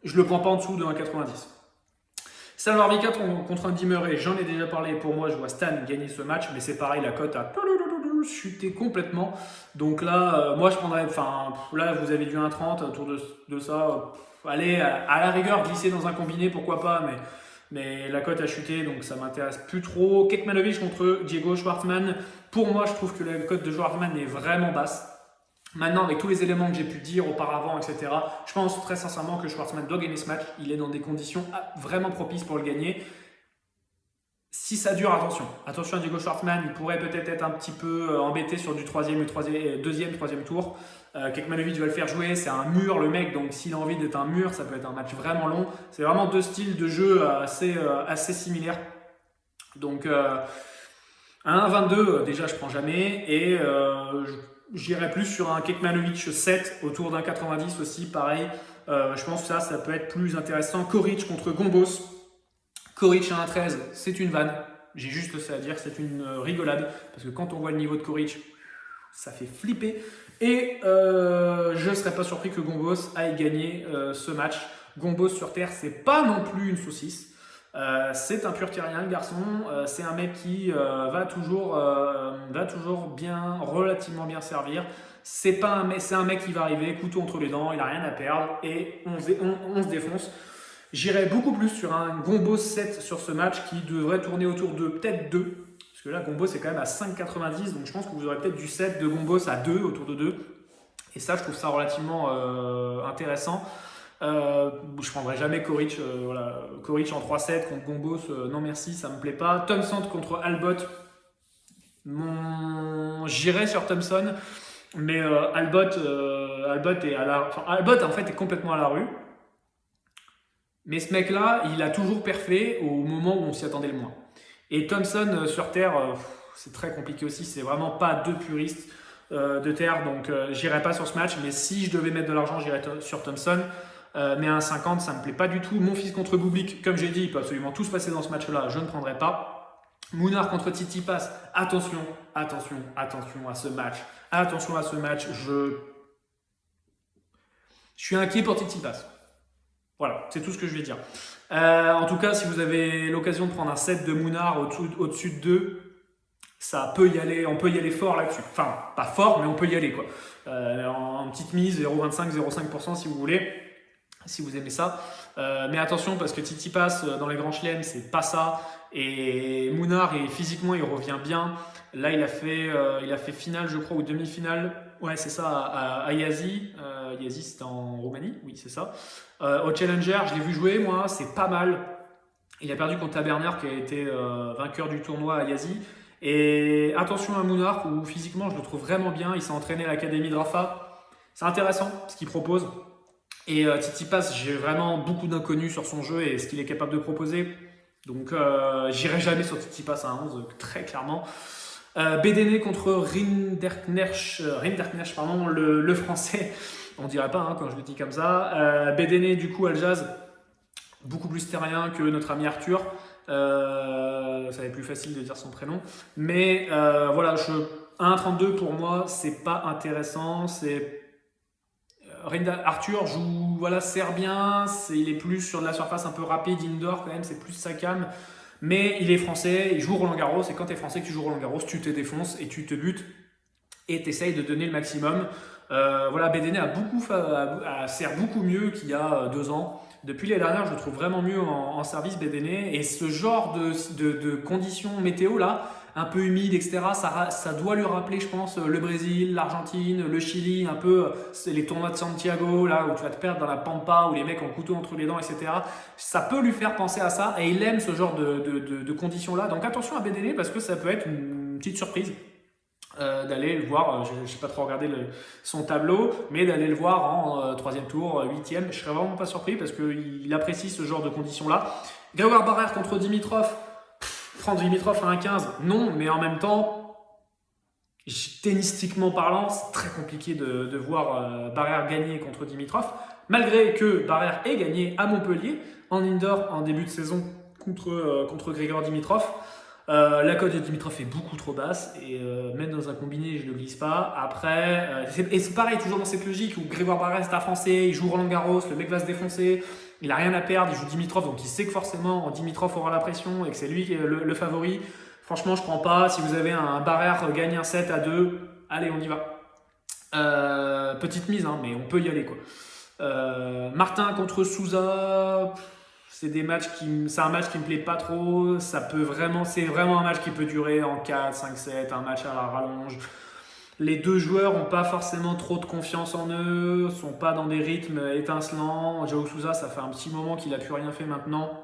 je le prends pas en dessous de 1,90. Salvador Vica contre Andy Murray, j'en ai déjà parlé. Pour moi, je vois Stan gagner ce match, mais c'est pareil, la cote a chuté complètement. Donc là, moi je prendrais. Enfin, là, vous avez du 1,30 autour de ça. Allez, à la rigueur, glisser dans un combiné, pourquoi pas, mais la cote a chuté, donc ça m'intéresse plus trop. Kekmanovic contre Diego Schwartzman. Pour moi, je trouve que la cote de Schwartzman est vraiment basse. Maintenant, avec tous les éléments que j'ai pu dire auparavant, etc., je pense très sincèrement que Schwartzman doit gagner ce match. Il est dans des conditions vraiment propices pour le gagner. Si ça dure, attention à Diego Schwartzman, il pourrait peut-être être un petit peu embêté sur du deuxième, troisième tour. Kekmanovic va le faire jouer, c'est un mur le mec, donc s'il a envie d'être un mur, ça peut être un match vraiment long. C'est vraiment deux styles de jeu assez similaires. Donc 1,22, déjà je prends jamais, et j'irai plus sur un Kekmanovic 7 autour d'un 90 aussi, pareil. Je pense que ça peut être plus intéressant. Koric contre Gombos. Koric à 1,13, c'est une vanne. J'ai juste ça à dire, c'est une rigolade. Parce que quand on voit le niveau de Koric, ça fait flipper. Et je ne serais pas surpris que Gombos aille gagner ce match. Gombos sur terre, c'est pas non plus une saucisse. C'est un pur terrien, le garçon. C'est un mec qui va toujours relativement bien servir. C'est un mec qui va arriver, couteau entre les dents, il n'a rien à perdre et on se défonce. J'irai beaucoup plus sur un Gombos 7 sur ce match qui devrait tourner autour de peut-être 2. Parce que là, Gombos est quand même à 5,90. Donc je pense que vous aurez peut-être du 7 de Gombos à 2, autour de 2. Et ça, je trouve ça relativement intéressant. Je prendrai jamais Koric. Koric en 3-7 contre Gombos, non merci, ça me plaît pas. Thompson contre Albot. J'irai sur Thompson. Mais Albot en fait est complètement à la rue. Mais ce mec-là, il a toujours perfait au moment où on s'y attendait le moins. Et Thompson sur terre, c'est très compliqué aussi. C'est vraiment pas deux puristes de terre, donc j'irai pas sur ce match. Mais si je devais mettre de l'argent, j'irais sur Thompson. Mais à 1,50, ça me plaît pas du tout. Mon fils contre Bublik, comme j'ai dit, il peut absolument tout se passer dans ce match-là. Je ne prendrai pas. Munar contre Tsitsipas, attention à ce match. Attention à ce match. Je suis inquiet pour Tsitsipas. Voilà, c'est tout ce que je vais dire. En tout cas, si vous avez l'occasion de prendre un set de Munar au-dessus de 2, ça peut y aller, on peut y aller fort là-dessus. Enfin, pas fort, mais on peut y aller, quoi. En petite mise, 0,25, 0,5% si vous voulez, si vous aimez ça. Mais attention, parce que Tsitsipas, dans les grands chelems, c'est pas ça. Et Munar, physiquement, il revient bien. Là, il a fait finale, je crois, ou demi-finale. Ouais, c'est ça, à Yazı. Yazı, c'était en Roumanie, oui, c'est ça. Au Challenger, je l'ai vu jouer, moi, c'est pas mal. Il a perdu contre Taberner, qui a été vainqueur du tournoi à Yazı. Et attention à Munar, où physiquement, je le trouve vraiment bien. Il s'est entraîné à l'académie de Rafa. C'est intéressant, ce qu'il propose. Et Tsitsipas, j'ai vraiment beaucoup d'inconnus sur son jeu et ce qu'il est capable de proposer. Donc, j'irai jamais sur Tsitsipas à 11, très clairement. Bedene contre Rinderknecht, pardon, le français, on dirait pas quand je le dis comme ça. Bedene, du coup, Aljaz, beaucoup plus terrien que notre ami Arthur. Ça va être plus facile de dire son prénom. Mais voilà, 1,32 pour moi, c'est pas intéressant. Arthur joue voilà, serbien, il est plus sur de la surface un peu rapide, indoor quand même, c'est plus sa cam. Mais il est français, il joue Roland Garros, et quand tu es français que tu joues Roland Garros, tu te défonces et tu te butes et tu essayes de donner le maximum. Voilà, Bedene sert beaucoup mieux qu'il y a 2 ans. Depuis l'année dernière, je le trouve vraiment mieux en service Bedene. Et ce genre de conditions météo là, un peu humide, etc., ça doit lui rappeler, je pense, le Brésil, l'Argentine, le Chili, un peu les tournois de Santiago, là où tu vas te perdre dans la pampa, où les mecs ont le couteau entre les dents, etc. Ça peut lui faire penser à ça, et il aime ce genre de conditions-là. Donc attention à Bedene, parce que ça peut être une petite surprise. D'aller le voir, je n'ai pas trop regardé son tableau, mais d'aller le voir en 3e tour, 8e, je serais vraiment pas surpris parce qu'il apprécie ce genre de conditions-là. Grégoire Barrère contre Dimitrov, prendre Dimitrov à 1,15, non, mais en même temps, tennistiquement parlant, c'est très compliqué de voir Barrère gagner contre Dimitrov, malgré que Barrère ait gagné à Montpellier en indoor en début de saison contre Grigor Dimitrov. La cote de Dimitrov est beaucoup trop basse et même dans un combiné je ne le glisse pas. Après, et c'est pareil, toujours dans cette logique où Grégoire Barrère est un français, il joue Roland Garros, le mec va se défoncer, il a rien à perdre, il joue Dimitrov, donc il sait que forcément Dimitrov aura la pression et que c'est lui qui est le favori. Franchement, je prends pas. Si vous avez un Barrère gagne un 7 à 2, allez, on y va. Petite mise, hein, mais on peut y aller quoi. Martin contre Sousa. C'est un match qui me plaît pas trop. C'est vraiment un match qui peut durer en 4, 5, 7, un match à la rallonge. Les deux joueurs n'ont pas forcément trop de confiance en eux, sont pas dans des rythmes étincelants. Joao Sousa, ça fait un petit moment qu'il a plus rien fait maintenant.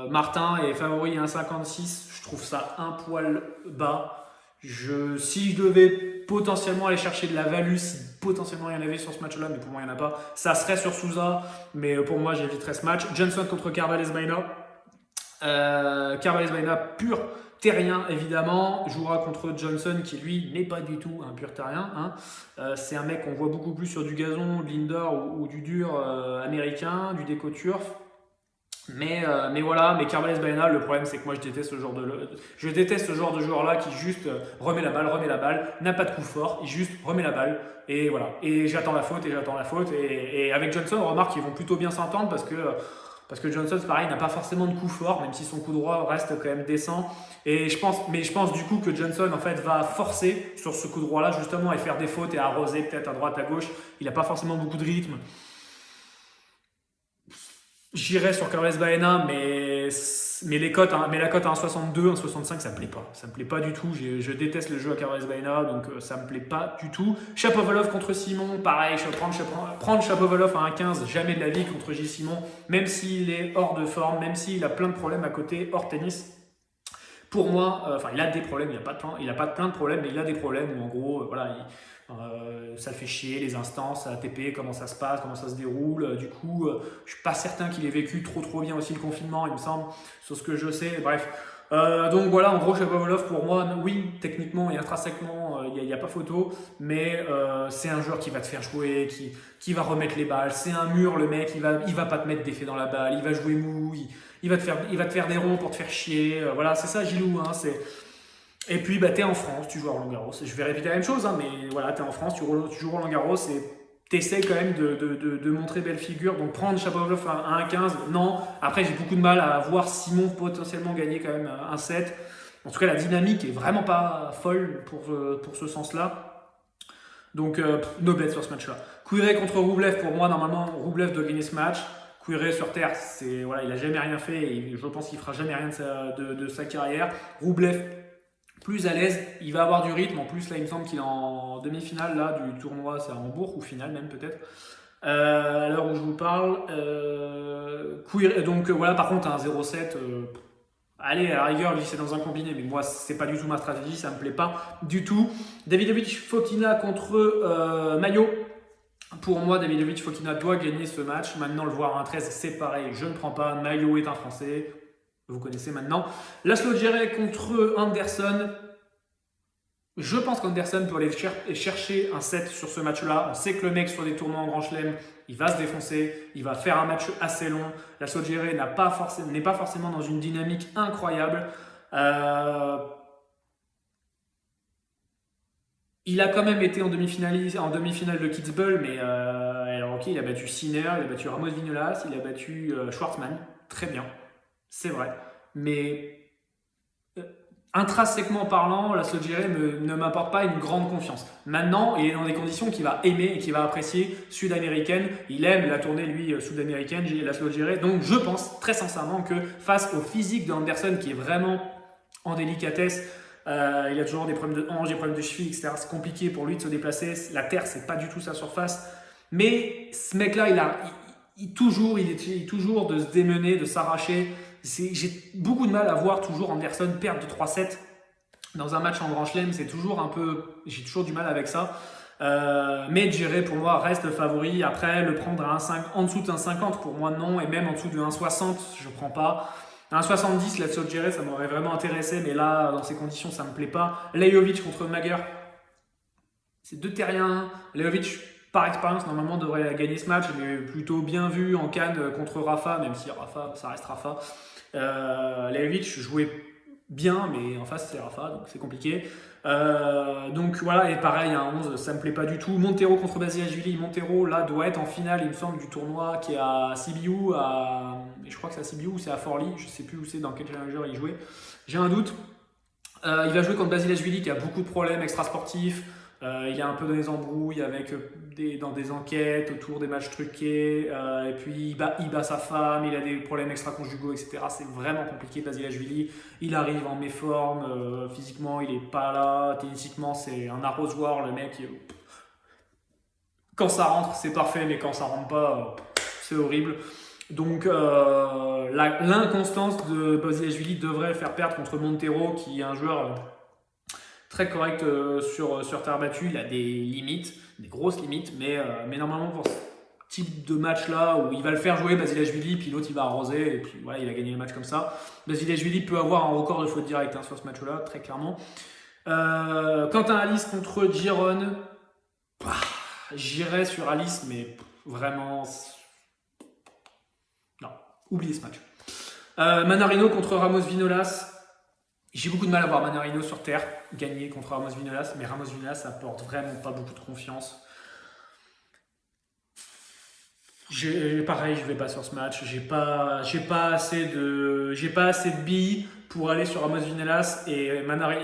Martin est favori à 1,56. Je trouve ça un poil bas. Si je devais potentiellement aller chercher de la value, si potentiellement il y en avait sur ce match-là, mais pour moi il n'y en a pas, ça serait sur Sousa, mais pour moi j'éviterais ce match. Johnson contre Carvalhes Baena. Carvalhes Baena pur terrien évidemment, jouera contre Johnson qui lui n'est pas du tout un pur terrien. Hein. C'est un mec qu'on voit beaucoup plus sur du gazon, de l'indoor ou du dur américain, du déco turf. Mais voilà, mais Carvalhes Baena, le problème c'est que moi je déteste ce genre de joueur-là qui juste remet la balle, n'a pas de coup fort, il juste remet la balle, et voilà. Et j'attends la faute. Et avec Johnson, on remarque qu'ils vont plutôt bien s'entendre parce que Johnson, c'est pareil, n'a pas forcément de coup fort, même si son coup droit reste quand même décent. Et je pense du coup que Johnson en fait va forcer sur ce coup droit-là justement et faire des fautes et arroser peut-être à droite, à gauche. Il n'a pas forcément beaucoup de rythme. J'irais sur Carvalhes Baena, mais la cote à 1,62, 1,65, ça me plaît pas. Ça me plaît pas du tout. Je déteste le jeu à Carvalhes Baena, donc ça me plaît pas du tout. Shapovalov contre Simon, pareil, je vais prendre Shapovalov à 1,15, jamais de la vie contre Gilles Simon, même s'il est hors de forme, même s'il a plein de problèmes à côté, hors tennis. Pour moi, il a des problèmes, il a pas plein de problèmes, mais il a des problèmes où en gros, ça le fait chier, les instances, ATP, comment ça se passe, comment ça se déroule. Du coup, je suis pas certain qu'il ait vécu trop bien aussi le confinement, il me semble, sur ce que je sais. Bref. Donc voilà, en gros, Shapovalov, pour moi, oui, techniquement et intrinsèquement, il n'y a pas photo, mais c'est un joueur qui va te faire jouer, qui va remettre les balles. C'est un mur, le mec, il va pas te mettre d'effet dans la balle, il va jouer mou, il va te faire des ronds pour te faire chier. Voilà, c'est ça, Gilou. Hein, Et puis, t'es en France, tu joues à Roland Garros. Je vais répéter la même chose, hein, mais voilà, t'es en France, tu joues Roland Garros et t'essaies quand même de montrer belle figure. Donc, prendre Shapovalov à 1,15, non. Après, j'ai beaucoup de mal à voir Simon potentiellement gagner quand même un 7. En tout cas, la dynamique est vraiment pas folle pour ce sens-là. Donc, no bet sur ce match-là. Kouiré contre Roublev, pour moi, normalement, Roublev doit gagner ce match. Kouiré sur terre, il n'a jamais rien fait et je pense qu'il fera jamais rien de sa carrière. Roublev, plus à l'aise, il va avoir du rythme. En plus, là, il me semble qu'il est en demi-finale là, du tournoi, c'est à Hambourg, ou finale même peut-être. À l'heure où je vous parle. Donc voilà, par contre, un 0,7, allez, à la rigueur, c'est dans un combiné, mais moi, c'est pas du tout ma stratégie, ça me plaît pas du tout. Davidovich Fokina contre Maillot. Pour moi, Davidovich Fokina doit gagner ce match. Maintenant, le voir à 1,13, c'est pareil, je ne prends pas. Maillot est un Français. Vous connaissez maintenant. Laslo Djere contre Anderson. Je pense qu'Anderson peut aller chercher un set sur ce match-là. On sait que le mec sur des tournois en Grand Chelem, il va se défoncer, il va faire un match assez long. Laslo Djere n'est pas forcément dans une dynamique incroyable. Il a quand même été en demi-finale de Kitzbühel, mais alors ok, il a battu Sinner, il a battu Ramos Vinolas, il a battu Schwartzmann, très bien, c'est vrai. Mais euh, intrinsèquement parlant, la Slogere ne m'apporte pas une grande confiance. Maintenant, il est dans des conditions qu'il va aimer et qu'il va apprécier sud-américaine. Il aime la tournée, lui, sud-américaine, la Slogere. Donc je pense très sincèrement que face au physique de Anderson, qui est vraiment en délicatesse, il a toujours des problèmes de hanche, des problèmes de cheville, etc. C'est compliqué pour lui de se déplacer. La terre, c'est pas du tout sa surface. Mais ce mec-là, il est toujours de se démener, de s'arracher. J'ai beaucoup de mal à voir toujours Anderson perdre de 3-7 dans un match en Grand Chelem. C'est toujours un peu, j'ai toujours du mal avec ça. Mais Djere pour moi reste le favori. Après, le prendre à 1,5, en dessous de 1,50 pour moi non, et même en dessous de 1,60 je prends pas. 1,70 la Djere ça m'aurait vraiment intéressé, mais là dans ces conditions ça me plaît pas. Lajovic contre Mager, c'est deux terriens. Lajovic par expérience normalement devrait gagner ce match. Il est plutôt bien vu en Cannes contre Rafa, même si Rafa ça reste Rafa. Lajovic jouait bien, mais en face c'est Rafa, donc c'est compliqué. Donc voilà, et pareil, à 11, ça me plaît pas du tout. Montero contre Basilashvili. Montero, là, doit être en finale, il me semble, du tournoi qui est à Sibiu, je crois que c'est à Sibiu ou c'est à Forli, je sais plus où c'est, dans quel challenger il jouait. J'ai un doute. Il va jouer contre Basilashvili qui a beaucoup de problèmes extrasportifs. Il est un peu dans les embrouilles dans des enquêtes autour des matchs truqués. Et puis il bat sa femme, il a des problèmes extra-conjugaux, etc. C'est vraiment compliqué, Basilashvili. Il arrive en méforme, physiquement il est pas là, tennistiquement c'est un arrosoir, le mec. Quand ça rentre c'est parfait, mais quand ça rentre pas, c'est horrible. Donc l'inconstance de Basilashvili devrait le faire perdre contre Montero, qui est un joueur très correct sur terre battue. Il a des limites, des grosses limites, mais normalement pour ce type de match là où il va le faire jouer Basilashvili, puis l'autre il va arroser et puis voilà, il va gagner le match comme ça. Basilashvili peut avoir un record de faute directe sur ce match là, très clairement. Quentin Alice contre Giron, j'irais sur Alice, mais vraiment non, oubliez ce match. Manarino contre Ramos Vinolas. J'ai beaucoup de mal à voir Manarino sur terre gagner contre Ramos Vinolas, mais Ramos Vinolas apporte vraiment pas beaucoup de confiance. Pareil, je vais pas sur ce match. J'ai pas assez de billes pour aller sur Ramos Vinolas et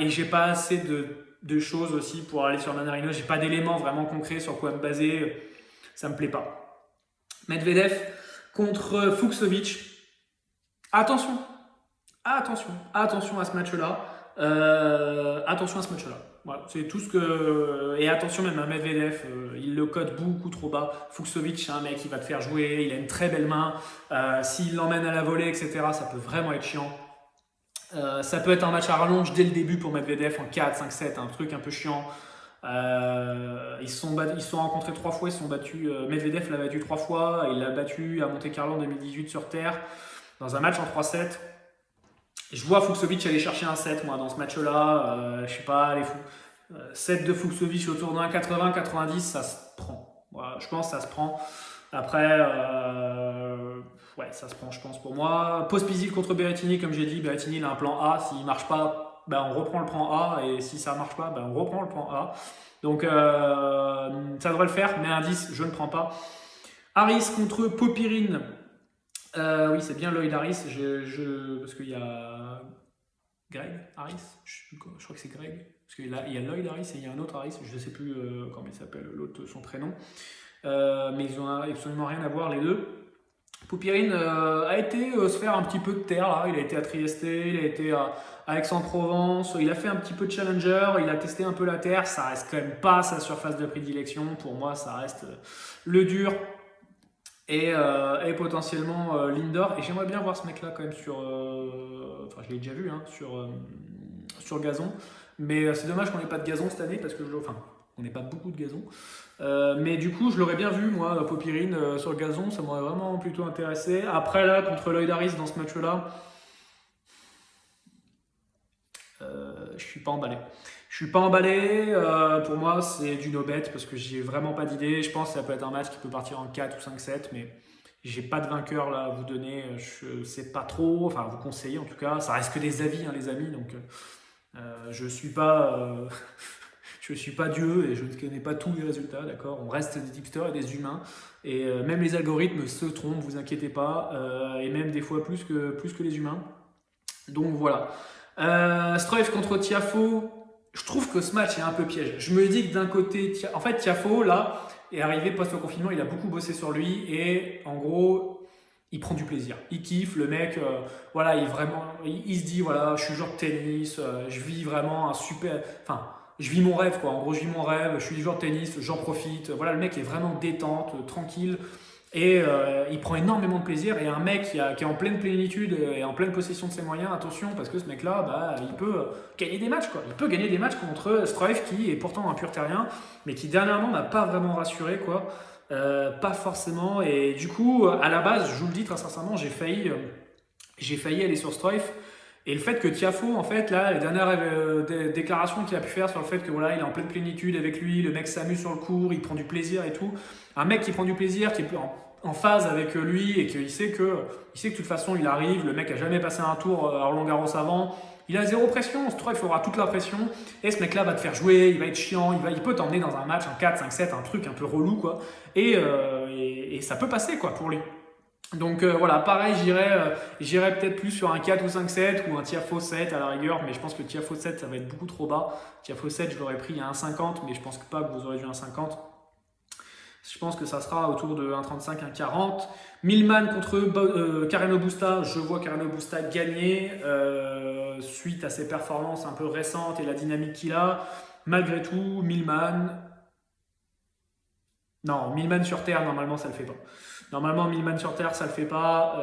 j'ai pas assez de choses aussi pour aller sur Manarino. J'ai pas d'éléments vraiment concrets sur quoi me baser. Ça me plaît pas. Medvedev contre Fucsovics. Attention à ce match-là. Attention à ce match-là. Voilà, c'est tout ce que. Et attention même à Medvedev, il le code beaucoup trop bas. Fucsovics, c'est un mec qui va te faire jouer, il a une très belle main. S'il l'emmène à la volée, etc., ça peut vraiment être chiant. Ça peut être un match à rallonge dès le début pour Medvedev en 4, 5, 7, un truc un peu chiant. Ils se sont rencontrés 3 fois, ils se sont battus. Medvedev l'a battu 3 fois, il l'a battu à Monte-Carlo en 2018 sur terre, dans un match en 3-7. Je vois Fucsovics aller chercher un 7 moi dans ce match-là, je sais pas, les fous. 7 de Fucsovics autour de 1,80-90, ça se prend. Voilà, je pense que ça se prend. Après, ouais, ça se prend, je pense, pour moi. Pospisil contre Berrettini, comme j'ai dit, Berrettini il a un plan A. S'il marche pas, ben, on reprend le plan A. Et si ça marche pas, ben, on reprend le plan A. Donc, ça devrait le faire, mais un 10, je ne prends pas. Harris contre Popyrin. Oui, c'est bien Lloyd Harris. Parce qu'il y a Greg Harris, je crois que c'est Greg. Parce qu'il y a Lloyd Harris et il y a un autre Harris, je ne sais plus comment il s'appelle, l'autre, son prénom. Mais ils n'ont absolument rien à voir les deux. Popyrin a été se faire un petit peu de terre là. Il a été à Trieste, il a été à Aix-en-Provence, il a fait un petit peu de challenger, il a testé un peu la terre. Ça reste quand même pas sa surface de prédilection. Pour moi, ça reste le dur et potentiellement l'indoor. Et j'aimerais bien voir ce mec là quand même sur. Enfin, je l'ai déjà vu sur gazon. Mais c'est dommage qu'on n'ait pas de gazon cette année parce que on n'ait pas beaucoup de gazon. Mais du coup, je l'aurais bien vu, moi, Popyrin sur le gazon, ça m'aurait vraiment plutôt intéressé. Après, là, contre Lloyd Harris dans ce match-là, je suis pas emballé. Pour moi, c'est du no-bet parce que j'ai vraiment pas d'idée. Je pense que ça peut être un match qui peut partir en 4 ou 5-7, mais j'ai pas de vainqueur là à vous donner. Je sais pas trop, enfin, à vous conseiller en tout cas. Ça reste que des avis, hein, les amis, donc je suis pas. Je suis pas Dieu et je ne connais pas tous les résultats, d'accord? On reste des tipsters et des humains. Et même les algorithmes se trompent, vous inquiétez pas. Et même des fois plus que les humains. Donc voilà. Struif contre Tiafo, je trouve que ce match est un peu piège. Je me dis que d'un côté, en fait, Tiafo, là, est arrivé post-confinement, il a beaucoup bossé sur lui et en gros, il prend du plaisir. Il kiffe, le mec, voilà, il se dit, voilà, je suis joueur de tennis, je vis vraiment un super. Enfin, je vis mon rêve, quoi. En gros, je vis mon rêve, je suis joueur de tennis, j'en profite. Voilà, le mec est vraiment détente, tranquille. Et il prend énormément de plaisir. Et un mec qui est en pleine plénitude et en pleine possession de ses moyens, attention, parce que ce mec-là, bah, il peut gagner des matchs, quoi. Il peut gagner des matchs contre Struif, qui est pourtant un pur terrien, mais qui dernièrement m'a pas vraiment rassuré, quoi. Pas forcément. Et du coup, à la base, je vous le dis très sincèrement, j'ai failli aller sur Struif. Et le fait que Tiafo, en fait, là, les dernières déclarations qu'il a pu faire sur le fait que voilà, il est en pleine plénitude avec lui, le mec s'amuse sur le court, il prend du plaisir et tout. Un mec qui prend du plaisir, qui est en phase avec lui et qu'il sait que de toute façon il arrive, le mec a jamais passé un tour à Roland Garros avant, il a zéro pression, ce tour il fera toute la pression et ce mec là va te faire jouer, il va être chiant, il peut t'emmener dans un match, un 4, 5, 7, un truc un peu relou quoi, et ça peut passer quoi pour lui. Donc voilà, pareil, j'irais peut-être plus sur un 4 ou 5-7 ou un Tiafo 7 à la rigueur, mais je pense que Tiafo 7 ça va être beaucoup trop bas. Tiafo 7 je l'aurais pris à 1,50, mais je pense pas que vous aurez dû 1,50. Je pense que ça sera autour de 1,35, 1,40. Millman contre Carreno Busta. Je vois Carreno Busta gagner suite à ses performances un peu récentes et la dynamique qu'il a. Malgré tout, Millman. Non, Millman sur terre, normalement, ça le fait pas. Normalement, Millman sur terre, ça le fait pas.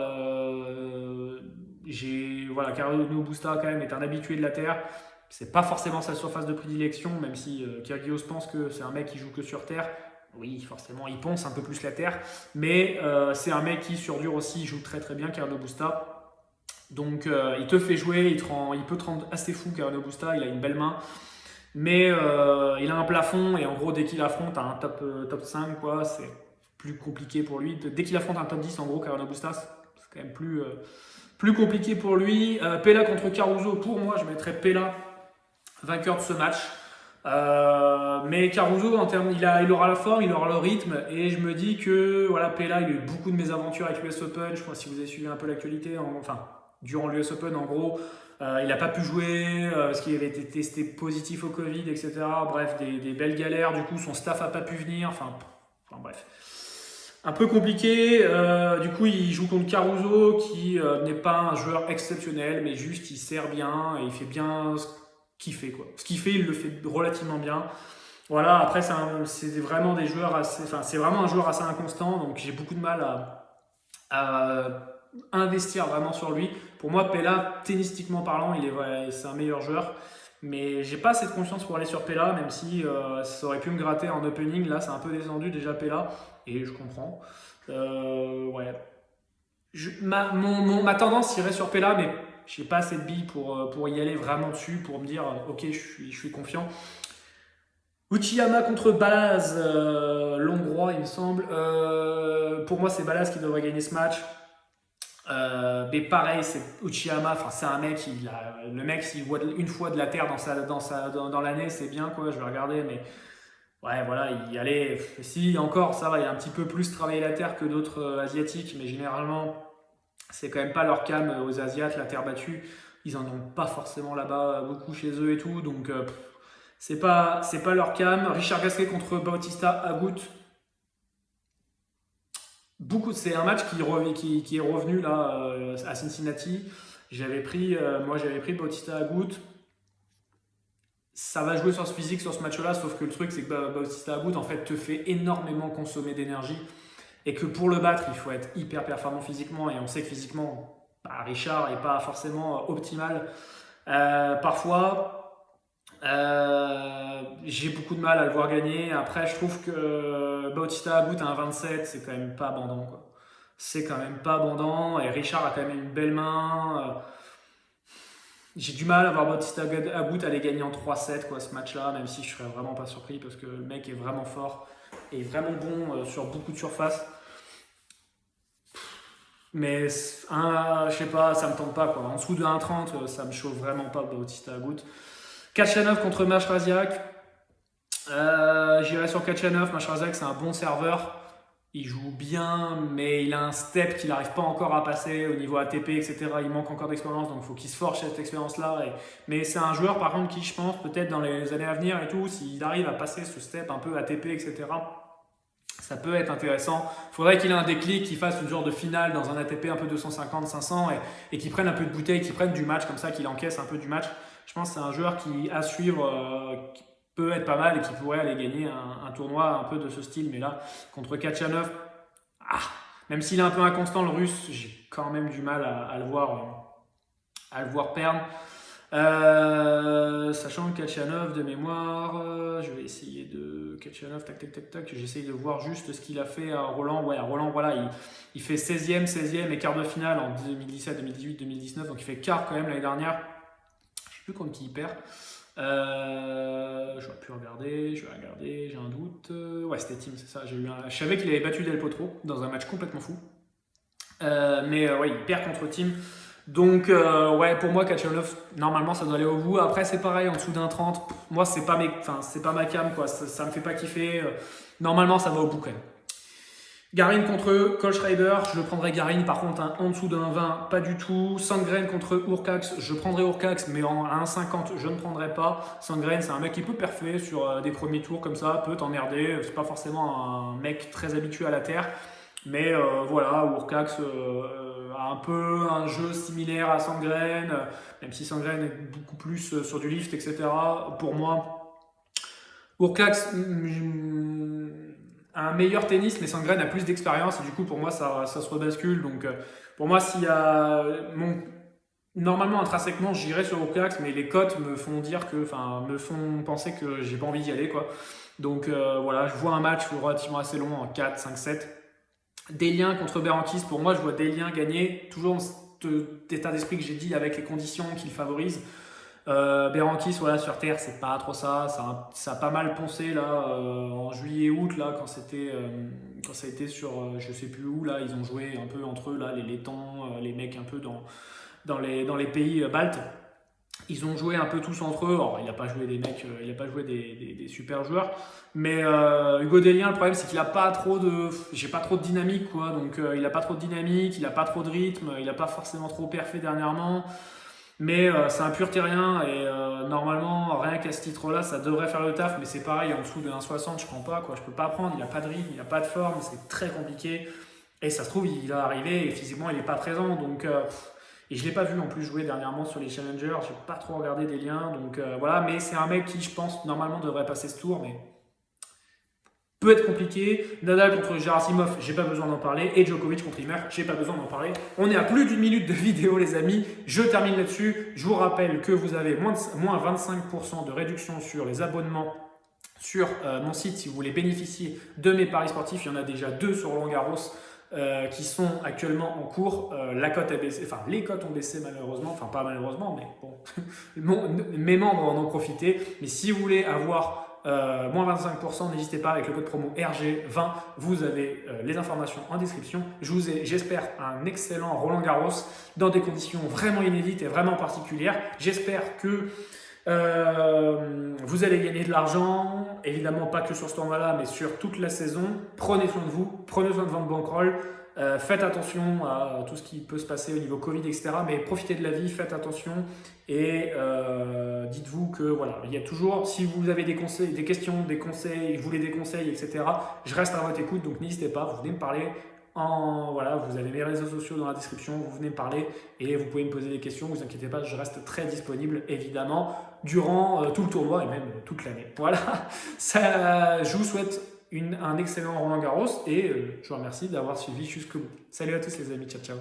Voilà, Carreno Busta, quand même, est un habitué de la terre. C'est pas forcément sa surface de prédilection, même si Kyrgios pense que c'est un mec qui joue que sur terre. Oui, forcément, il ponce un peu plus la terre, mais c'est un mec qui sur dur aussi joue très très bien, Carreno Busta. Donc il te fait jouer, il peut te rendre assez fou, Carreno Busta, il a une belle main, mais il a un plafond et en gros dès qu'il affronte un top 5, quoi, c'est plus compliqué pour lui. Dès qu'il affronte un top 10, en gros, Carreno Busta, c'est quand même plus compliqué pour lui. Pella contre Caruso, pour moi, je mettrais Pella vainqueur de ce match. Mais Caruso, il aura la forme, il aura le rythme, et je me dis que voilà, Pella, il a eu beaucoup de mésaventures avec l'US Open. Je crois si vous avez suivi un peu l'actualité, durant l'US Open, en gros, il n'a pas pu jouer parce qu'il avait été testé positif au Covid, etc. Bref, des belles galères. Du coup, son staff n'a pas pu venir. Enfin bref. Un peu compliqué, du coup il joue contre Caruso qui n'est pas un joueur exceptionnel, mais juste il sert bien et il fait bien qu'il fait quoi. Ce qu'il fait, il le fait relativement bien. Voilà, après c'est vraiment des joueurs c'est vraiment un joueur assez inconstant, donc j'ai beaucoup de mal à investir vraiment sur lui. Pour moi, Pella, tennistiquement parlant, c'est un meilleur joueur. Mais j'ai pas cette confiance pour aller sur Pella, même si ça aurait pu me gratter en opening. Là, c'est un peu descendu déjà Pella, et je comprends. Ouais. Ma tendance irait sur Pella, mais j'ai pas assez de billes pour y aller vraiment dessus, pour me dire ok, je suis confiant. Uchiyama contre Balaz, l'Hongrois, il me semble. Pour moi, c'est Balaz qui devrait gagner ce match. Mais pareil, c'est Uchiyama, c'est un mec, le mec s'il voit une fois de la terre dans l'année, c'est bien quoi, je vais regarder, mais ouais voilà, il allait, si encore ça va, il a un petit peu plus travaillé la terre que d'autres asiatiques, mais généralement c'est quand même pas leur cam aux Asiates, la terre battue, ils en ont pas forcément là-bas beaucoup chez eux et tout, donc c'est pas leur cam. Richard Gasquet contre Bautista Agut. C'est un match qui est revenu là à Cincinnati. Moi j'avais pris Bautista Agut. Ça va jouer sur ce physique sur ce match-là, sauf que le truc c'est que Bautista Agut en fait te fait énormément consommer d'énergie et que pour le battre il faut être hyper performant physiquement, et on sait que physiquement Richard est pas forcément optimal parfois. J'ai beaucoup de mal à le voir gagner. Après, je trouve que Bautista Agut à un 27, c'est quand même pas abondant, quoi. C'est quand même pas abondant. Et Richard a quand même une belle main. J'ai du mal à voir Bautista Agut aller gagner en 3-7, quoi, ce match-là, même si je serais vraiment pas surpris parce que le mec est vraiment fort et vraiment bon sur beaucoup de surfaces. Mais je sais pas, ça me tente pas, quoi. En dessous de 1,30, ça me chauffe vraiment pas Bautista Agut. Kachanov contre Mash Raziak. J'irai sur Kachanov. Macharzak, c'est un bon serveur. Il joue bien, mais il a un step qu'il n'arrive pas encore à passer au niveau ATP, etc. Il manque encore d'expérience, donc il faut qu'il se force cette expérience-là. Mais c'est un joueur, par contre, qui, je pense, peut-être dans les années à venir et tout, s'il arrive à passer ce step un peu ATP, etc., ça peut être intéressant. Il faudrait qu'il ait un déclic, qu'il fasse une genre de finale dans un ATP un peu 250-500 et qu'il prenne un peu de bouteille, qu'il prenne du match comme ça, qu'il encaisse un peu du match. Je pense que c'est un joueur qui, à suivre, qui peut être pas mal et qui pourrait aller gagner un tournoi un peu de ce style. Mais là, contre Kachanov, même s'il est un peu inconstant, le russe, j'ai quand même du mal à le voir perdre. Sachant que Kachanov, de mémoire, je vais essayer de... Kachanov, tac, tac, tac, tac, j'essaye de voir juste ce qu'il a fait à Roland. Ouais, à Roland, voilà, il fait 16e et quart de finale en 2017, 2018, 2019, donc il fait quart quand même l'année dernière. Je sais plus contre qui il perd. Je vais plus regarder, j'ai un doute. Ouais, c'était Team, c'est ça. Je savais qu'il avait battu Del Potro dans un match complètement fou. Mais ouais, il perd contre Team. Donc, ouais, pour moi, Kachanov, normalement, ça doit aller au bout. Après, c'est pareil, en dessous d'un 30, moi, c'est pas ma cam, quoi. Ça me fait pas kiffer. Normalement, ça va au bout quand même. Garin contre Kohlschreiber, je le prendrai Garin, par contre, en dessous d'un 20, pas du tout. Sandgren contre Urcax, je prendrai Urcax, mais à 1,50, je ne prendrai pas. Sandgren, c'est un mec qui peut perfer sur des premiers tours comme ça, peut t'emmerder. C'est pas forcément un mec très habitué à la terre. Mais voilà, Urcax a un peu un jeu similaire à Sandgren, même si Sandgren est beaucoup plus sur du lift, etc. Pour moi, Urcax a un meilleur tennis, mais Sandgren a plus d'expérience, et du coup, pour moi, ça se rebascule. Donc, pour moi, s'il y a... Normalement, intrinsèquement, j'irais sur Urcax, mais les cotes me font penser que j'ai pas envie d'y aller, quoi. Donc, voilà, je vois un match relativement assez long en 4, 5, 7. Delian contre Berankis, pour moi, je vois Delian gagner, toujours dans cet état d'esprit que j'ai dit, avec les conditions qu'il favorise. Berankis, voilà, sur terre, c'est pas trop ça. Ça a pas mal poncé là, en juillet-août, là, quand ça a été sur je sais plus où, là, ils ont joué un peu entre eux, là, les Lettons, les mecs un peu dans les pays baltes. Ils ont joué un peu tous entre eux. Alors, il n'a pas joué des mecs, il n'a pas joué des super joueurs. Mais Hugo Dellien, le problème, c'est qu'il n'a pas trop de dynamique, quoi. Donc, il n'a pas trop de dynamique, il n'a pas trop de rythme, il n'a pas forcément trop perfait dernièrement. Mais c'est un pur terrien et normalement, rien qu'à ce titre-là, ça devrait faire le taf. Mais c'est pareil, en dessous de 1,60, je prends pas, quoi. Je peux pas prendre, il n'a pas de rythme, il n'a pas de forme, c'est très compliqué. Et ça se trouve, il va arriver et physiquement, il n'est pas présent. Donc, et je ne l'ai pas vu en plus jouer dernièrement sur les challengers, je n'ai pas trop regardé des liens, donc voilà, mais c'est un mec qui, je pense, normalement devrait passer ce tour, mais peut être compliqué. Nadal contre Gerasimov, j'ai pas besoin d'en parler, et Djokovic contre Imer, j'ai pas besoin d'en parler. On est à plus d'une minute de vidéo, les amis, je termine là-dessus. Je vous rappelle que vous avez moins 25% de réduction sur les abonnements sur mon site si vous voulez bénéficier de mes paris sportifs. Il y en a déjà 2 sur Roland Garros. Qui sont actuellement en cours. La cote a baissé, enfin les cotes ont baissé malheureusement, enfin pas malheureusement, mais bon, mes membres en ont profité. Mais si vous voulez avoir moins 25%, n'hésitez pas avec le code promo RG20, vous avez les informations en description. J'espère un excellent Roland Garros dans des conditions vraiment inédites et vraiment particulières. J'espère que vous allez gagner de l'argent, évidemment pas que sur ce tournoi-là, mais sur toute la saison. Prenez soin de vous, prenez soin de votre bankroll, faites attention à tout ce qui peut se passer au niveau Covid, etc. Mais profitez de la vie, faites attention et dites-vous que voilà, il y a toujours, si vous avez des conseils, des questions, des conseils, vous voulez des conseils, etc. Je reste à votre écoute, donc n'hésitez pas, vous venez me parler. Voilà, vous avez mes réseaux sociaux dans la description, vous venez me parler et vous pouvez me poser des questions, vous inquiétez pas, je reste très disponible évidemment durant tout le tournoi et même toute l'année. Voilà, je vous souhaite un excellent Roland Garros et je vous remercie d'avoir suivi jusqu'au bout. Salut à tous les amis, ciao ciao.